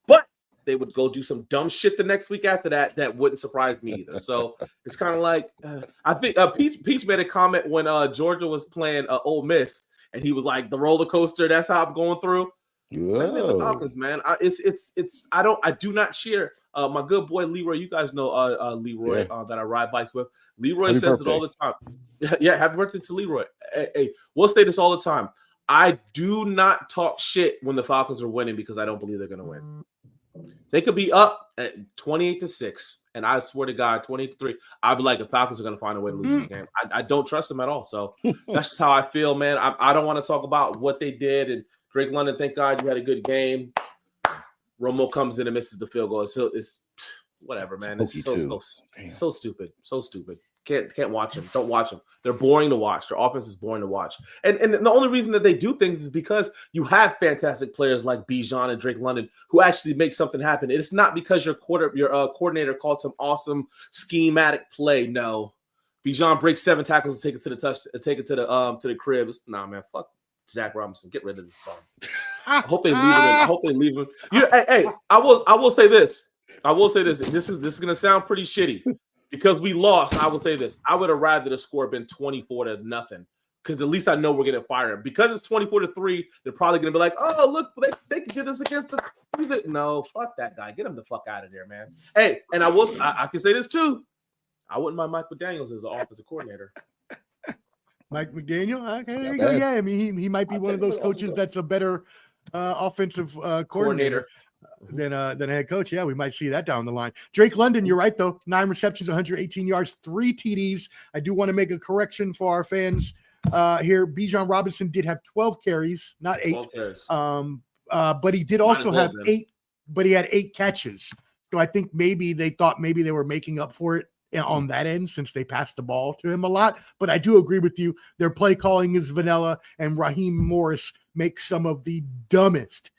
but they would go do some dumb shit the next week after that. That wouldn't surprise me either. So it's kind of like I think Peach made a comment when Georgia was playing Ole Miss, and he was like, "The roller coaster. That's how I'm going through." The Falcons, man. I do not cheer. My good boy Leroy, you guys know Leroy that I ride bikes with. Leroy says it all the time. Yeah, happy birthday to Leroy. Hey, we'll say this all the time. I do not talk shit when the Falcons are winning because I don't believe they're going to win. They could be up at 28-6, and I swear to God, 28-3. I'd be like, the Falcons are going to find a way to lose this game. I don't trust them at all. So that's just how I feel, man. I don't want to talk about what they did. And Drake London, thank God you had a good game. Romo comes in and misses the field goal. So it's whatever, man. It's so stupid. So stupid. Can't watch them. Don't watch them. They're boring to watch. Their offense is boring to watch. And the only reason that they do things is because you have fantastic players like Bijan and Drake London who actually make something happen. It's not because your coordinator called some awesome schematic play. No, Bijan breaks 7 tackles and take it to the crib. Nah, man, fuck Zach Robinson. Get rid of this bum. I hope they leave him. I hope they leave him. Hey, I will say this. This is gonna sound pretty shitty. Because we lost, I will say this. I would have rather the score been 24-0, because at least I know we're getting fired. Because it's 24-3, they're probably going to be like, oh, look, they can get us against the music. No, fuck that guy. Get him the fuck out of there, man. Hey, and I can say this too. I wouldn't mind Mike McDaniels as the offensive coordinator. Mike McDaniel? Okay, there you go. Yeah, I mean, he might be one of those coaches that's a better offensive coordinator. Than a head coach. Yeah, we might see that down the line. Drake London, you're right, though. 9 receptions, 118 yards, 3 TDs. I do want to make a correction for our fans here. Bijan Robinson did have 12 carries, not 8. But he did also have 8, but he had 8 catches. So I think maybe they thought maybe they were making up for it on that end since they passed the ball to him a lot. But I do agree with you. Their play calling is vanilla, and Raheem Morris makes some of the dumbest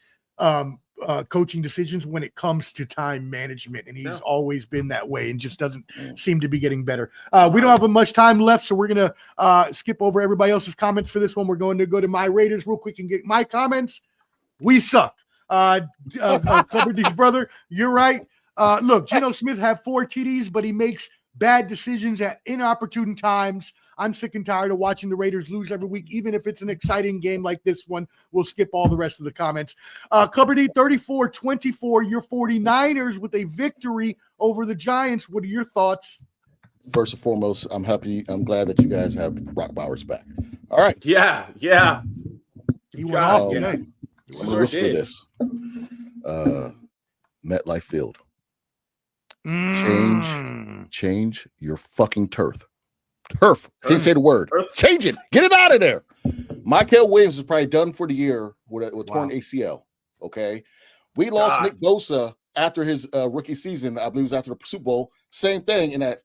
coaching decisions when it comes to time management, and he's always been that way and just doesn't seem to be getting better. We don't have much time left, so we're gonna skip over everybody else's comments for this one. We're going to go to my Raiders real quick and get my comments. We suck. Clubber D's brother, you're right. Look, Geno Smith had 4 TDs, but he makes bad decisions at inopportune times. I'm sick and tired of watching the Raiders lose every week, even if it's an exciting game like this one. We'll skip all the rest of the comments. Clubber D, 34-24, your 49ers with a victory over the Giants. What are your thoughts? First and foremost, I'm glad that you guys have Brock Bowers back. All right. Yeah. He went off tonight. Let me whisper this. MetLife Field. Change your fucking turf. Can't say the word. Change it. Get it out of there. Michael Williams is probably done for the year with torn ACL. Okay. We lost Nick Bosa after his rookie season. I believe it was after the Super Bowl. Same thing in that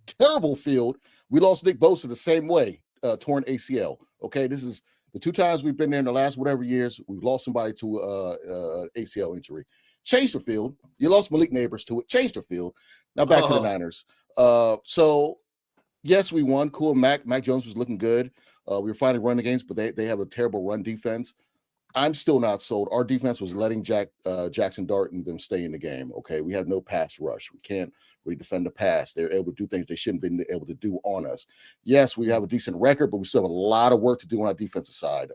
terrible field. We lost Nick Bosa the same way, torn ACL. Okay. This is the 2 times we've been there in the last whatever years. We've lost somebody to ACL injury. Change the field. You lost Malik Neighbors to it. Change the field. Now back to the Niners. So yes, we won. Cool. Mac Jones was looking good. We were finally running games, but they have a terrible run defense. I'm still not sold. Our defense was letting Jackson Dart and them stay in the game. Okay, we have no pass rush. We can't really defend the pass. They're able to do things they shouldn't be able to do on us. Yes, we have a decent record, but we still have a lot of work to do on our defensive side.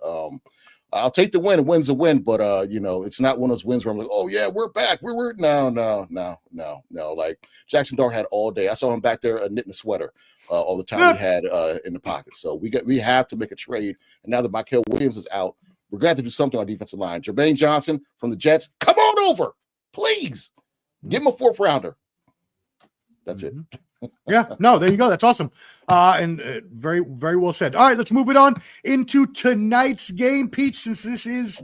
I'll take the win. A win's a win, but it's not one of those wins where I'm like, oh yeah, we're back. We're no. Like Jackson Dart had all day. I saw him back there knitting a sweater all the time he had in the pocket. So we have to make a trade. And now that Michael Williams is out, we're going to have to do something on the defensive line. Jermaine Johnson from the Jets, come on over, please. Give him a 4th rounder. That's it. Yeah, no, there you go. That's awesome. And very, very well said. All right, let's move it on into tonight's game. Pete, since this is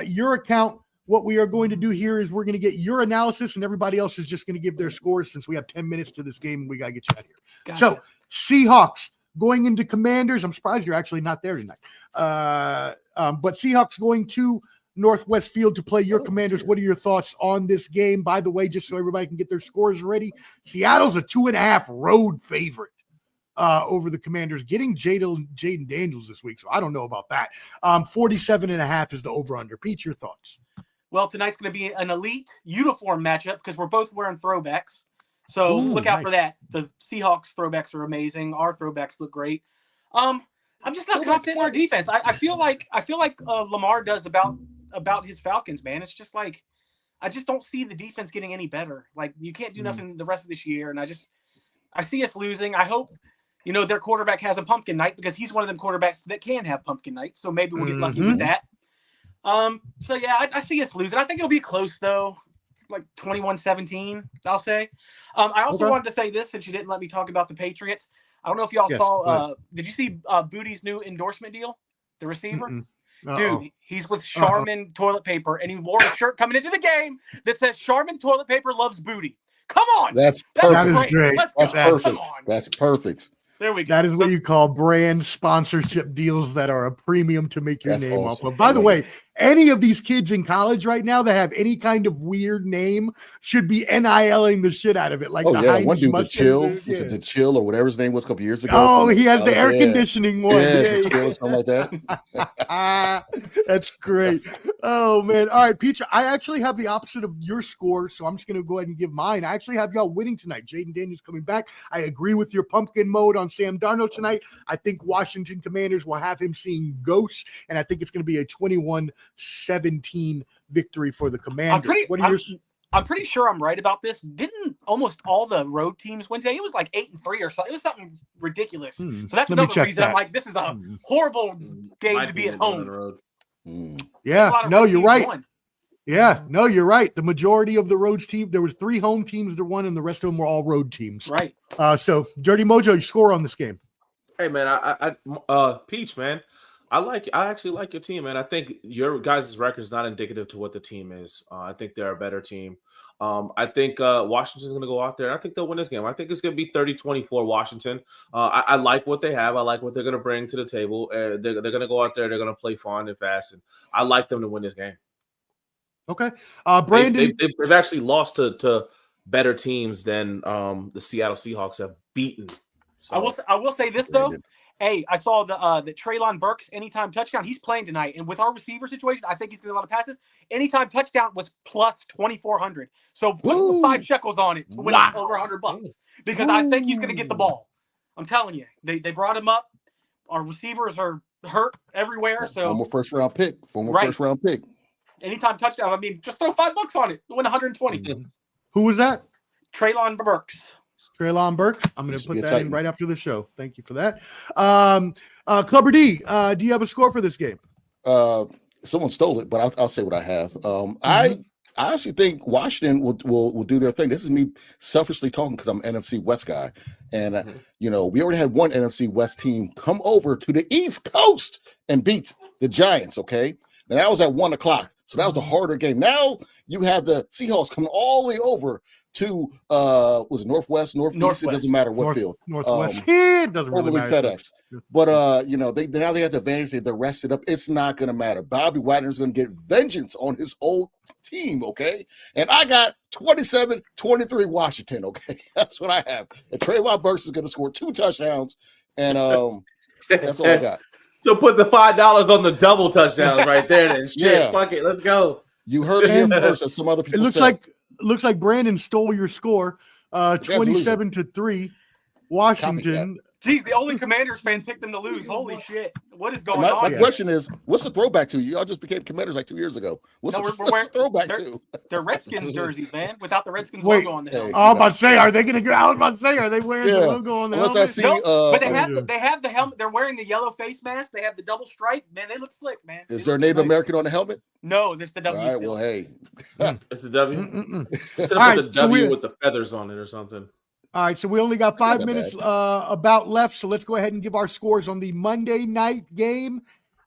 your account, what we are going to do here is we're going to get your analysis, and everybody else is just going to give their scores since we have 10 minutes to this game and we got to get you out of here. Gotcha. So, Seahawks going into Commanders. I'm surprised you're actually not there tonight. But Seahawks going to Northwest Field to play your Commanders. What are your thoughts on this game? By the way, just so everybody can get their scores ready, Seattle's a 2.5 road favorite over the Commanders, getting Jaden Daniels this week. So I don't know about that. 47.5 is the over-under. Pete, your thoughts? Well, tonight's going to be an elite uniform matchup because we're both wearing throwbacks. So look out for that. The Seahawks throwbacks are amazing. Our throwbacks look great. I'm just not confident in our defense. I feel like Lamar does about his Falcons, man. It's just like I just don't see the defense getting any better. Like you can't do nothing the rest of this year, and I see us losing. I hope their quarterback has a pumpkin night because he's one of them quarterbacks that can have pumpkin nights. So maybe we'll get lucky with that. So yeah, I see us losing. I think it'll be close though, like 21-17. I'll say. I also wanted to say this since you didn't let me talk about the Patriots. I don't know if y'all saw. Did you see Booty's new endorsement deal? The receiver. Dude, he's with Charmin toilet paper, and he wore a shirt coming into the game that says Charmin toilet paper loves Booty. Come on. That's That is perfect. great. Let's That's go. perfect. Come on. That's perfect. There we go. That is what you call brand sponsorship deals that are a premium to make your That's name awesome. off of. By the I way, any of these kids in college right now that have any kind of weird name should be NILing the shit out of it. Like Oh the yeah, Heinz one dude, the mustard Chill, dude, was it yeah. the Chill or whatever his name was a couple years ago? Oh, from he has the college? air Yeah. conditioning one. Yeah, Yeah, the Chill or something like that. That's great. Oh man. All right, Peach. I actually have the opposite of your score, so I'm just gonna go ahead and give mine. I actually have y'all winning tonight. Jaden Daniels coming back. I agree with your pumpkin mode on Sam Darnold tonight. I think Washington Commanders will have him seeing ghosts, and I think it's going to be a 21-17 victory for the Commanders. I'm pretty sure I'm right about this. Didn't almost all the road teams win today? It was like 8-3 or something. It was something ridiculous. So that's another reason I'm like, this is a horrible game to be at home. Yeah, no, you're right. Yeah, no, you're right. The majority of the road team, there was 3 home teams that won, and the rest of them were all road teams. Right. So, Dirty Mojo, your score on this game? Hey man, Peach, man, I actually like your team, man. I think your guys' record is not indicative to what the team is. I think they're a better team. I think Washington's going to go out there. I think they'll win this game. I think it's going to be 30-24 Washington. I like what they have. I like what they're going to bring to the table. They're going to go out there. They're going to play fun and fast, and I like them to win this game. Okay, Brandon, they've actually lost to better teams than the Seattle Seahawks have beaten. So. I will say this though. Hey, I saw the Treylon Burks anytime touchdown. He's playing tonight, and with our receiver situation, I think he's going to get a lot of passes. Anytime touchdown was plus 2,400. So put 5 shekels on it to win over $100 because I think he's going to get the ball. I'm telling you, they brought him up. Our receivers are hurt everywhere. So former first round pick. Anytime touchdown. I mean, just throw $5 on it. Win 120. Who was that? Treylon Burks. Treylon Burks. I'm going to put that in right after the show. Thank you for that. Clubber D, do you have a score for this game? Someone stole it, but I'll say what I have. I honestly think Washington will do their thing. This is me selfishly talking because I'm an NFC West guy, and we already had one NFC West team come over to the East Coast and beat the Giants. Okay, and that was at 1:00, so that was the harder game. Now you have the Seahawks coming all the way over to was it Northwest? It doesn't matter what field. Northwest. It doesn't really matter. FedEx. But they have the advantage. They're rested up. It's not gonna matter. Bobby Wagner's gonna get vengeance on his old team, okay? And I got 27-23 Washington, okay? That's what I have. And Treylon Burks is gonna score 2 touchdowns, and that's all I got. So put the $5 on the double touchdowns right there then. Shit, Yeah. Fuck it, let's go. You heard it here first, as some other people said. Looks like Brandon stole your score. 27-3, Washington. Geez, the only Commanders fan picked them to lose. Holy shit. What is going on? My question is, what's the throwback to? Y'all just became Commanders like 2 years ago. What's the throwback to? They're Redskins jerseys, man, without the Redskins logo on the helmet. I was about to say, are they going to go? I was about to say, are they wearing the logo on the helmet? I see, but they have the helmet. They're wearing the yellow face mask. They have the double stripe. Man, they look slick, man. Is there a Native American on the helmet? No, it's the W. All right, well, hey. It's the W? Instead of put the W with the feathers on it or something. All right, so we only got 5 minutes about left, so let's go ahead and give our scores on the Monday night game.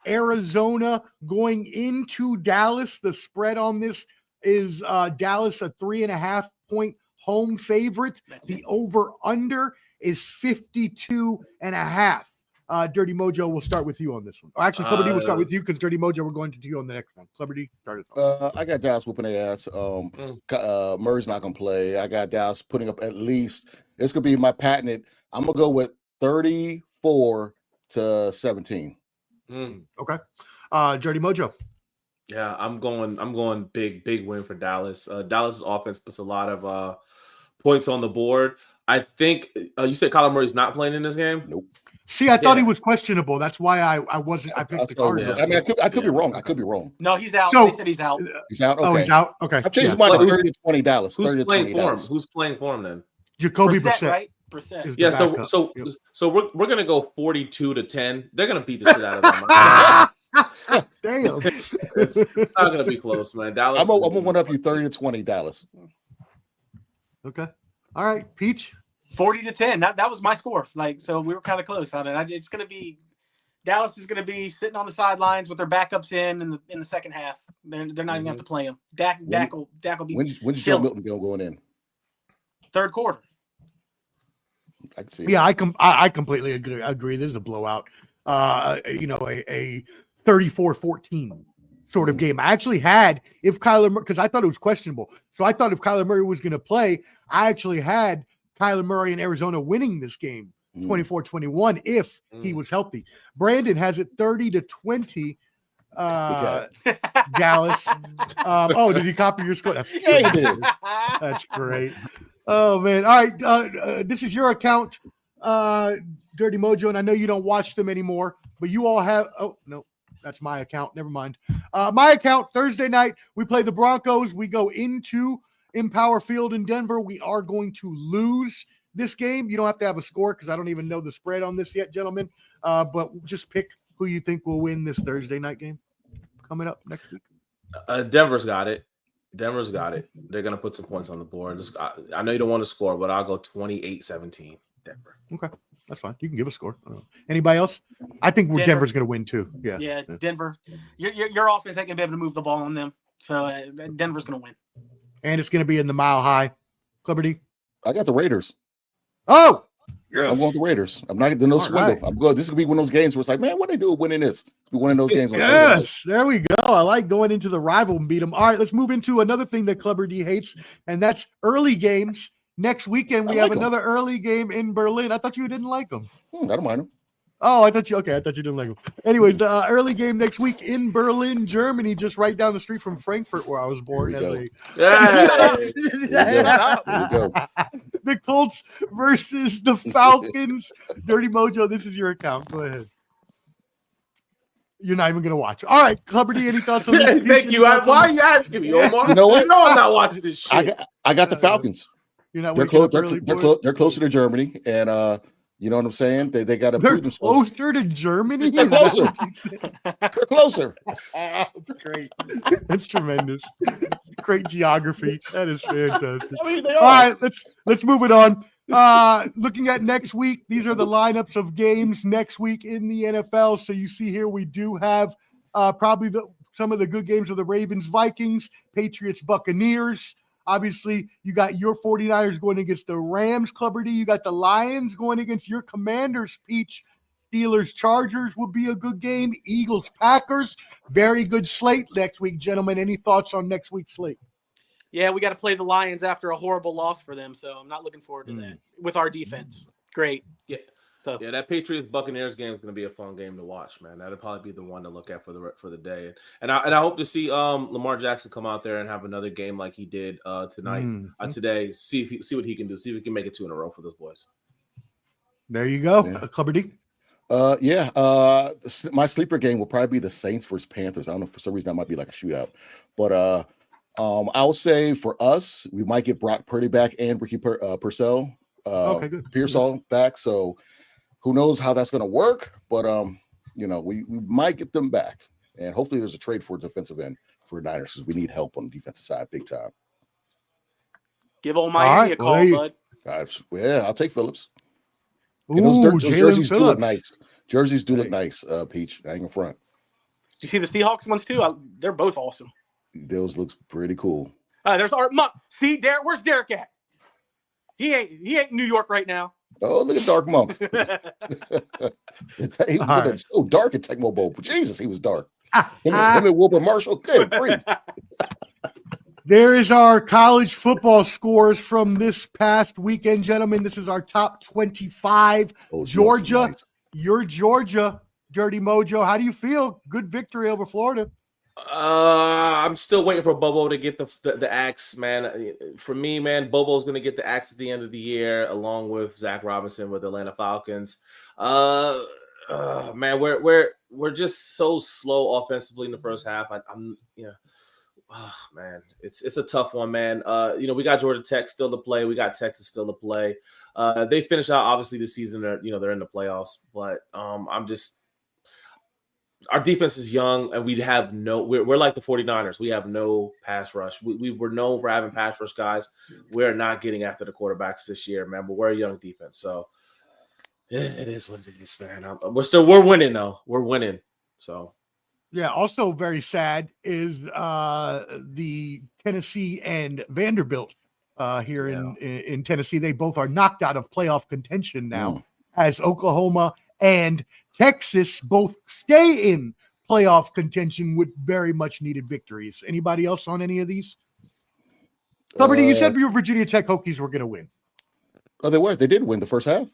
Arizona going into Dallas. The spread on this is Dallas a 3.5-point home favorite. The over-under is 52.5. Dirty Mojo, we'll start with you on this one. Actually, Clubber D will start with you because Dirty Mojo, we're going to do you on the next one. Clubber D, start it off. I got Dallas whooping their ass. Murray's not going to play. I got Dallas putting up at least, it's going to be my patented. I'm going to go with 34-17. Okay. Dirty Mojo. Yeah, I'm going big win for Dallas. Dallas's offense puts a lot of points on the board. I think you said Kyler Murray's not playing in this game? Nope. See, I thought he was questionable. That's why I wasn't. I picked the Cardinals. I mean, I could be wrong. I could be wrong. No, he's out. So, they said he's out. He's out. Okay. Oh, he's out. Okay. I'm changing mine to 30-20 Dallas. Who's playing for him? Who's playing for him then? Jacoby Brissett. Right? Brissett. Yeah. So we're gonna go 42-10. They're gonna beat the shit out of them. Damn. It's not gonna be close, man. Dallas. I'm gonna one up you 30-20 Dallas. Okay. All right, Peach. 40-10. That was my score. So we were kind of close on it. It's going to be Dallas is going to be sitting on the sidelines with their backups in the second half. They're not even going to have to play him. Dak will be. When's Joe Milton going in? third quarter. I can see. Yeah, I completely agree. This is a blowout. A 34-14 sort of game. I actually had, if Kyler Murray, because I thought it was questionable. So I thought if Kyler Murray was going to play, I actually had Kyler Murray and Arizona winning this game 24-21 if he was healthy. Brandon has it 30-20. Dallas. Did he copy your score? That's, Yeah, he did. That's great. Oh man. All right. This is your account, Dirty Mojo, and I know you don't watch them anymore, but you all have. Oh no, that's my account. Never mind. My account. Thursday night we play the Broncos. We go into Empower Field in Denver. We are going to lose this game. You don't have to have a score because I don't even know the spread on this yet, gentlemen. But just pick who you think will win this Thursday night game coming up next week. Denver's got it. Denver's got it. They're going to put some points on the board. I know you don't want to score, but I'll go 28-17 Denver. Okay. That's fine. You can give a score. Anybody else? I think Denver's going to win too. Yeah, Denver. Your offense ain't going to be able to move the ball on them. So Denver's going to win. And it's going to be in the Mile High. Clubber D? I got the Raiders. Oh! Yes. I'm going with the Raiders. I'm not doing no swindle. Right. I'm good. This could be one of those games where it's like, man, what they do winning this? It's one of those games. Yes, there we go. I like going into the rival and beat them. All right, let's move into another thing that Clubber D hates, and that's early games. Next weekend, we have another early game in Berlin. I thought you didn't like them. I don't mind them. Oh, I thought you didn't like them. Anyways, the early game next week in Berlin, Germany, just right down the street from Frankfurt, where I was born. There The Colts versus the Falcons. Dirty Mojo, this is your account. Go ahead. You're not even going to watch. All right, Clubber D, any thoughts on this? Thank you. Why are you asking me, Omar? You know what? You know I'm not watching this shit. I got the Falcons. You're not they're closer to Germany, and you know what I'm saying? They got to prove themselves. Closer to Germany? They're closer. They're closer. That's great. That's tremendous. Great geography. That is fantastic. I mean, all right, let's move it on. Looking at next week, these are the lineups of games next week in the NFL. So you see here we do have probably some of the good games of the Ravens, Vikings, Patriots, Buccaneers. Obviously, you got your 49ers going against the Rams, Clubber D. You got the Lions going against your Commanders, Peach. Steelers, Chargers would be a good game. Eagles, Packers. Very good slate next week, gentlemen. Any thoughts on next week's slate? Yeah, we got to play the Lions after a horrible loss for them, so I'm not looking forward to that with our defense. Great. Yeah. So yeah, that Patriots Buccaneers game is going to be a fun game to watch, man. That'll probably be the one to look at for the day. And I hope to see Lamar Jackson come out there and have another game like he did today. See what he can do. See if he can make it 2 in a row for those boys. There you go, Clubber D. My sleeper game will probably be the Saints versus Panthers. I don't know, for some reason that might be like a shootout, but I'll say for us, we might get Brock Purdy back and Ricky Pearsall back. So who knows how that's going to work? But we might get them back, and hopefully there's a trade for defensive end for Niners because we need help on the defensive side big time. Give old Miami a call, bud. I'll take Phillips. Ooh, those jerseys do look nice. Jerseys do look nice, Peach. I ain't in front. You see the Seahawks ones too? They're both awesome. Those looks pretty cool. There's Art Monk. See, Derek, where's Derek at? He ain't in New York right now. Oh, look at Dark Monk. He was so dark at Tecmo Bowl. Jesus, he was dark. Him and Wilbur Marshall. Good grief. There is our college football scores from this past weekend, gentlemen. This is our top 25. Georgia, you're Georgia, Dirty Mojo. How do you feel? Good victory over Florida. I'm still waiting for Bobo to get the axe, man. For me, man, Bobo's going to get the axe at the end of the year, along with Zach Robinson with the Atlanta Falcons. Man, we're just so slow offensively in the first half. Man, it's a tough one, man. We got Georgia Tech still to play. We got Texas still to play. They finish out obviously the season. They're in the playoffs, but our defense is young, and we're like the 49ers. We have no pass rush. We were known for having pass rush guys. We're not getting after the quarterbacks this year, man, but we're a young defense. So it is what it is, man. We're winning, though. We're winning. So. Yeah, also very sad is the Tennessee and Vanderbilt here in Tennessee. They both are knocked out of playoff contention now, as Oklahoma and Texas both stay in playoff contention with very much needed victories. Anybody else on any of these? Clubber D, you said your Virginia Tech Hokies were going to win. Oh, they were. They did win the first half.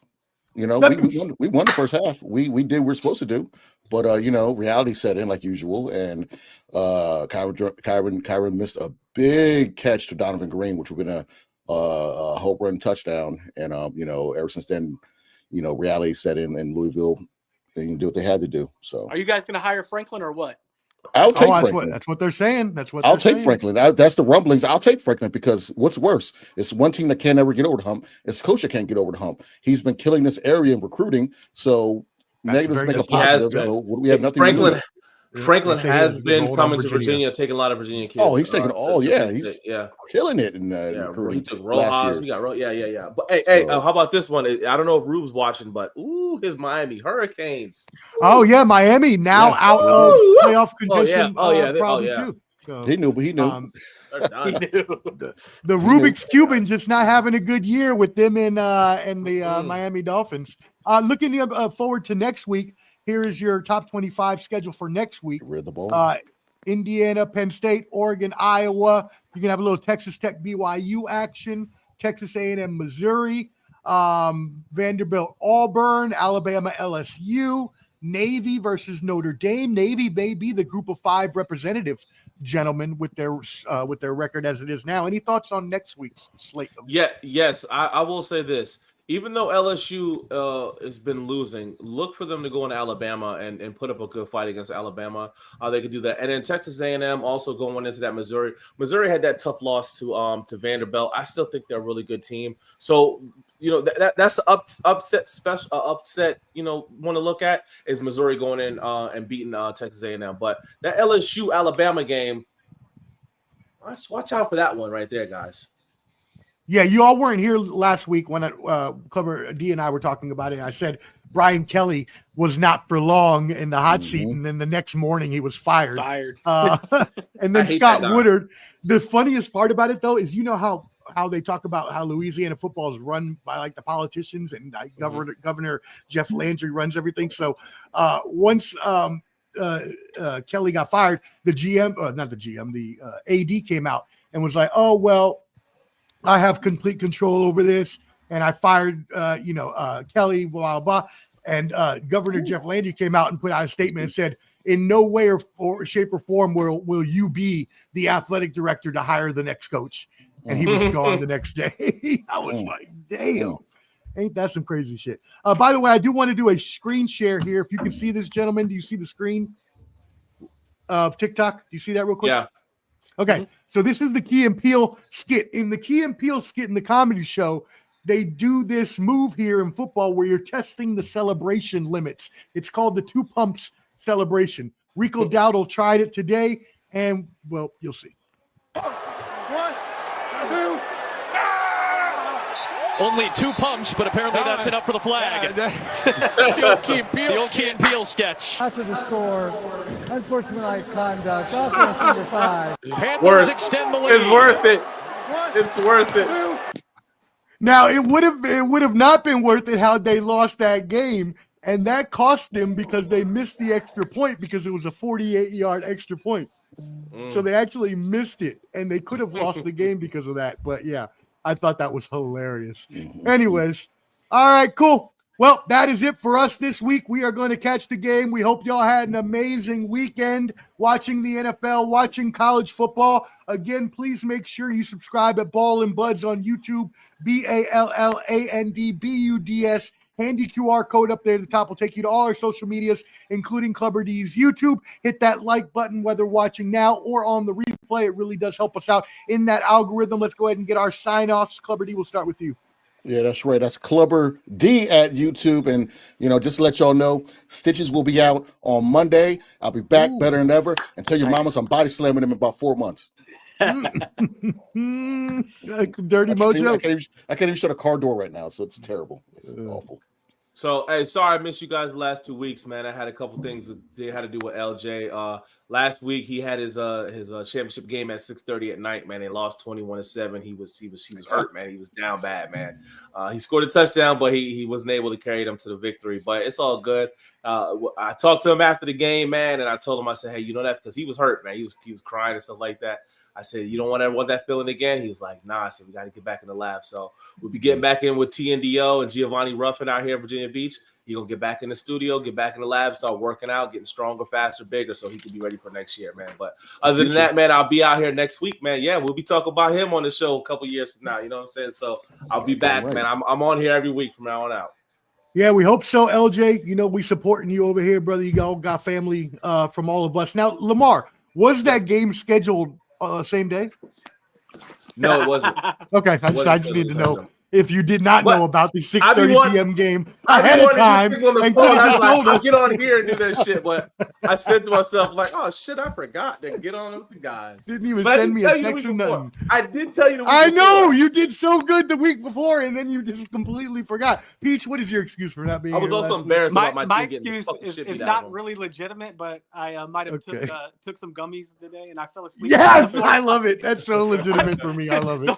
We won the first half. We did what we're supposed to do. But reality set in like usual. And Kyron missed a big catch to Donovan Green, which would have been a home run touchdown. And ever since then, reality set in Louisville. They can do what they had to do. So, are you guys going to hire Franklin or what? I'll take Franklin. That's what they're saying. I'll take Franklin. That's the rumblings. I'll take Franklin because what's worse? It's one team that can't ever get over the hump. It's coach that can't get over the hump. He's been killing this area in recruiting. So negatives make a positive. We have nothing. Franklin has been coming to Virginia, taking a lot of Virginia kids. Oh, he's taking all. He's killing it in recruiting. He took Rojas. He got But hey, how about this one? I don't know if Rube's watching, but his Miami Hurricanes. Oh yeah, Miami now out of playoff contention. Probably too. So, he knew. He knew. The Rubik's Cuban just not having a good year with them and the Miami Dolphins. Looking forward to next week. Here is your top 25 schedule for next week. Indiana, Penn State, Oregon, Iowa. You can have a little Texas Tech, BYU action. Texas A&M, Missouri. Vanderbilt, Auburn. Alabama, LSU. Navy versus Notre Dame. Navy may be the group of 5 representative gentlemen with their record as it is now. Any thoughts on next week's slate? Yes. I will say this. Even though LSU has been losing, look for them to go into Alabama and put up a good fight against Alabama. They could do that. And then Texas A&M also going into that Missouri. Missouri had that tough loss to Vanderbilt. I still think they're a really good team. So, that's the upset, want to look at is Missouri going in and beating Texas A&M. But that LSU-Alabama game, let's watch out for that one right there, guys. Yeah, you all weren't here last week when Clubber D and I were talking about it. And I said Brian Kelly was not for long in the hot seat, and then the next morning he was fired. And then Scott Woodard. The funniest part about it, though, is how they talk about how Louisiana football is run by like the politicians and Governor Jeff Landry runs everything. So once Kelly got fired, the AD came out and was like, "Oh well, I have complete control over this, and I fired, Kelly, blah, blah." And Governor Jeff Landry came out and put out a statement and said, in no way or shape or form will you be the athletic director to hire the next coach. And he was gone the next day. I was like, damn. Ain't that some crazy shit? By the way, I do want to do a screen share here. If you can see this, gentlemen, do you see the screen of TikTok? Do you see that real quick? Yeah. Okay, so this is the Key and Peele skit. In the Key and Peele skit in the comedy show, they do this move here in football where you're testing the celebration limits. It's called the 2 pumps celebration. Rico Dowdle tried it today, and, well, you'll see. 1, 2. Only 2 pumps, but apparently that's enough for the flag. That's the old Key and Peele. The old Key and Peele sketch. After the score, unsportsmanlike conduct, offense number 5. Panthers extend the lead. It's worth it. It's worth it. Now, it would have not been worth it how they lost that game, and that cost them because they missed the extra point because it was a 48-yard extra point. So they actually missed it, and they could have lost the game because of that. But, yeah. I thought that was hilarious. Anyways, all right, cool. Well, that is it for us this week. We are going to catch the game. We hope y'all had an amazing weekend watching the NFL, watching college football. Again, please make sure you subscribe at Ball and Buds on YouTube, BALLANDBUDS. Handy QR code up there at the top will take you to all our social medias, including Clubber D's YouTube. Hit that like button, whether watching now or on the replay. It really does help us out in that algorithm. Let's go ahead and get our sign-offs. Clubber D, we'll start with you. Yeah, that's right. That's Clubber D at YouTube. And, just to let y'all know, Stitches will be out on Monday. I'll be back better than ever. And tell your mamas I'm body slamming them in about 4 months. Dirty Mojo. I can't even shut a car door right now, so it's terrible. It's awful. So, hey, sorry I missed you guys the last 2 weeks, man. I had a couple things that they had to do with LJ. Last week he had his championship game at 6:30 at night, man. They lost 21-7. He was hurt, man. He was down bad, man. He scored a touchdown, but he wasn't able to carry them to the victory. But it's all good. I talked to him after the game, man, and I told him, I said, hey, you know that because he was hurt, man. He was crying and stuff like that. I said, you don't want that feeling again? He was like, nah. I said, we got to get back in the lab. So we'll be getting back in with TNDO and Giovanni Ruffin out here in Virginia Beach. He's going to get back in the studio, get back in the lab, start working out, getting stronger, faster, bigger, so he can be ready for next year, man. But other than that, man, I'll be out here next week, man. Yeah, we'll be talking about him on the show a couple years from now. You know what I'm saying? So I'll be back, man. I'm on here every week from now on out. Yeah, we hope so, LJ. You know, we supporting you over here, brother. You all got family from all of us. Now, Lamar, was that game scheduled same day? No, it wasn't. Okay, I just need to know if you did not know about the 6:30 p.m. game ahead of time. I'll get on here and do that shit, but I said to myself, like, oh shit, I forgot to get on with the guys. Didn't even send me a text or nothing. I did tell you the week I know before. you did so good the week before, and then you just completely forgot. Peach, what is your excuse for not being here? I was also embarrassed about my team excuse is not really legitimate, but I might have took some gummies today, and I fell asleep. Yeah, I love it. That's so legitimate for me. I love it.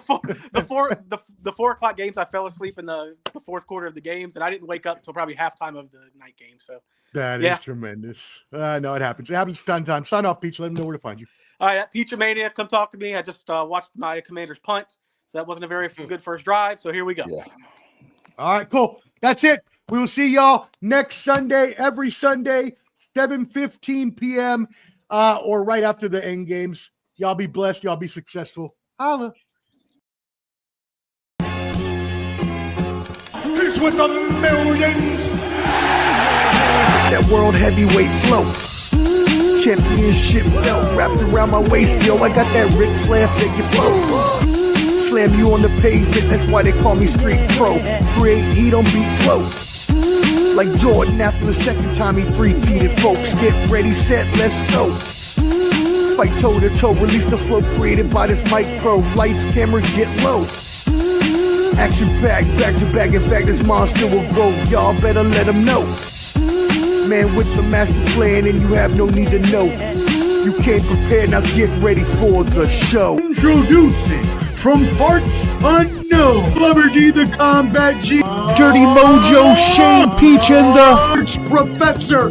The 4 o'clock games, I fell asleep in the fourth quarter of the games, and I didn't wake up till probably halftime of the night game. So that is tremendous. No, it happens. It happens from time to time. Sign off, Peach. Let them know where to find you. All right, Peach Mania, come talk to me. I just watched my Commanders punt, so that wasn't a very good first drive. So here we go. Yeah. All right, cool. That's it. We will see y'all next Sunday, every Sunday, 7:15 p.m. Or right after the end games. Y'all be blessed. Y'all be successful. Holla. He's with the millions. It's that world heavyweight flow. Championship belt wrapped around my waist, yo. I got that Ric Flair figure flow. Slam you on the pavement, that's why they call me Street Pro. Create heat on beat flow. Like Jordan after the second time he three-peated, folks. Get ready, set, let's go. Fight toe to toe, release the flow created by this micro. Lights, camera, get low. Action packed, back to back. In fact, this monster will grow. Y'all better let him know. Man with the master plan, and you have no need to know. You came prepared, now get ready for the show. Introducing from parts unknown, Clever D the Combat G, Dirty Mojo, Shane Peach, and the Arch Professor.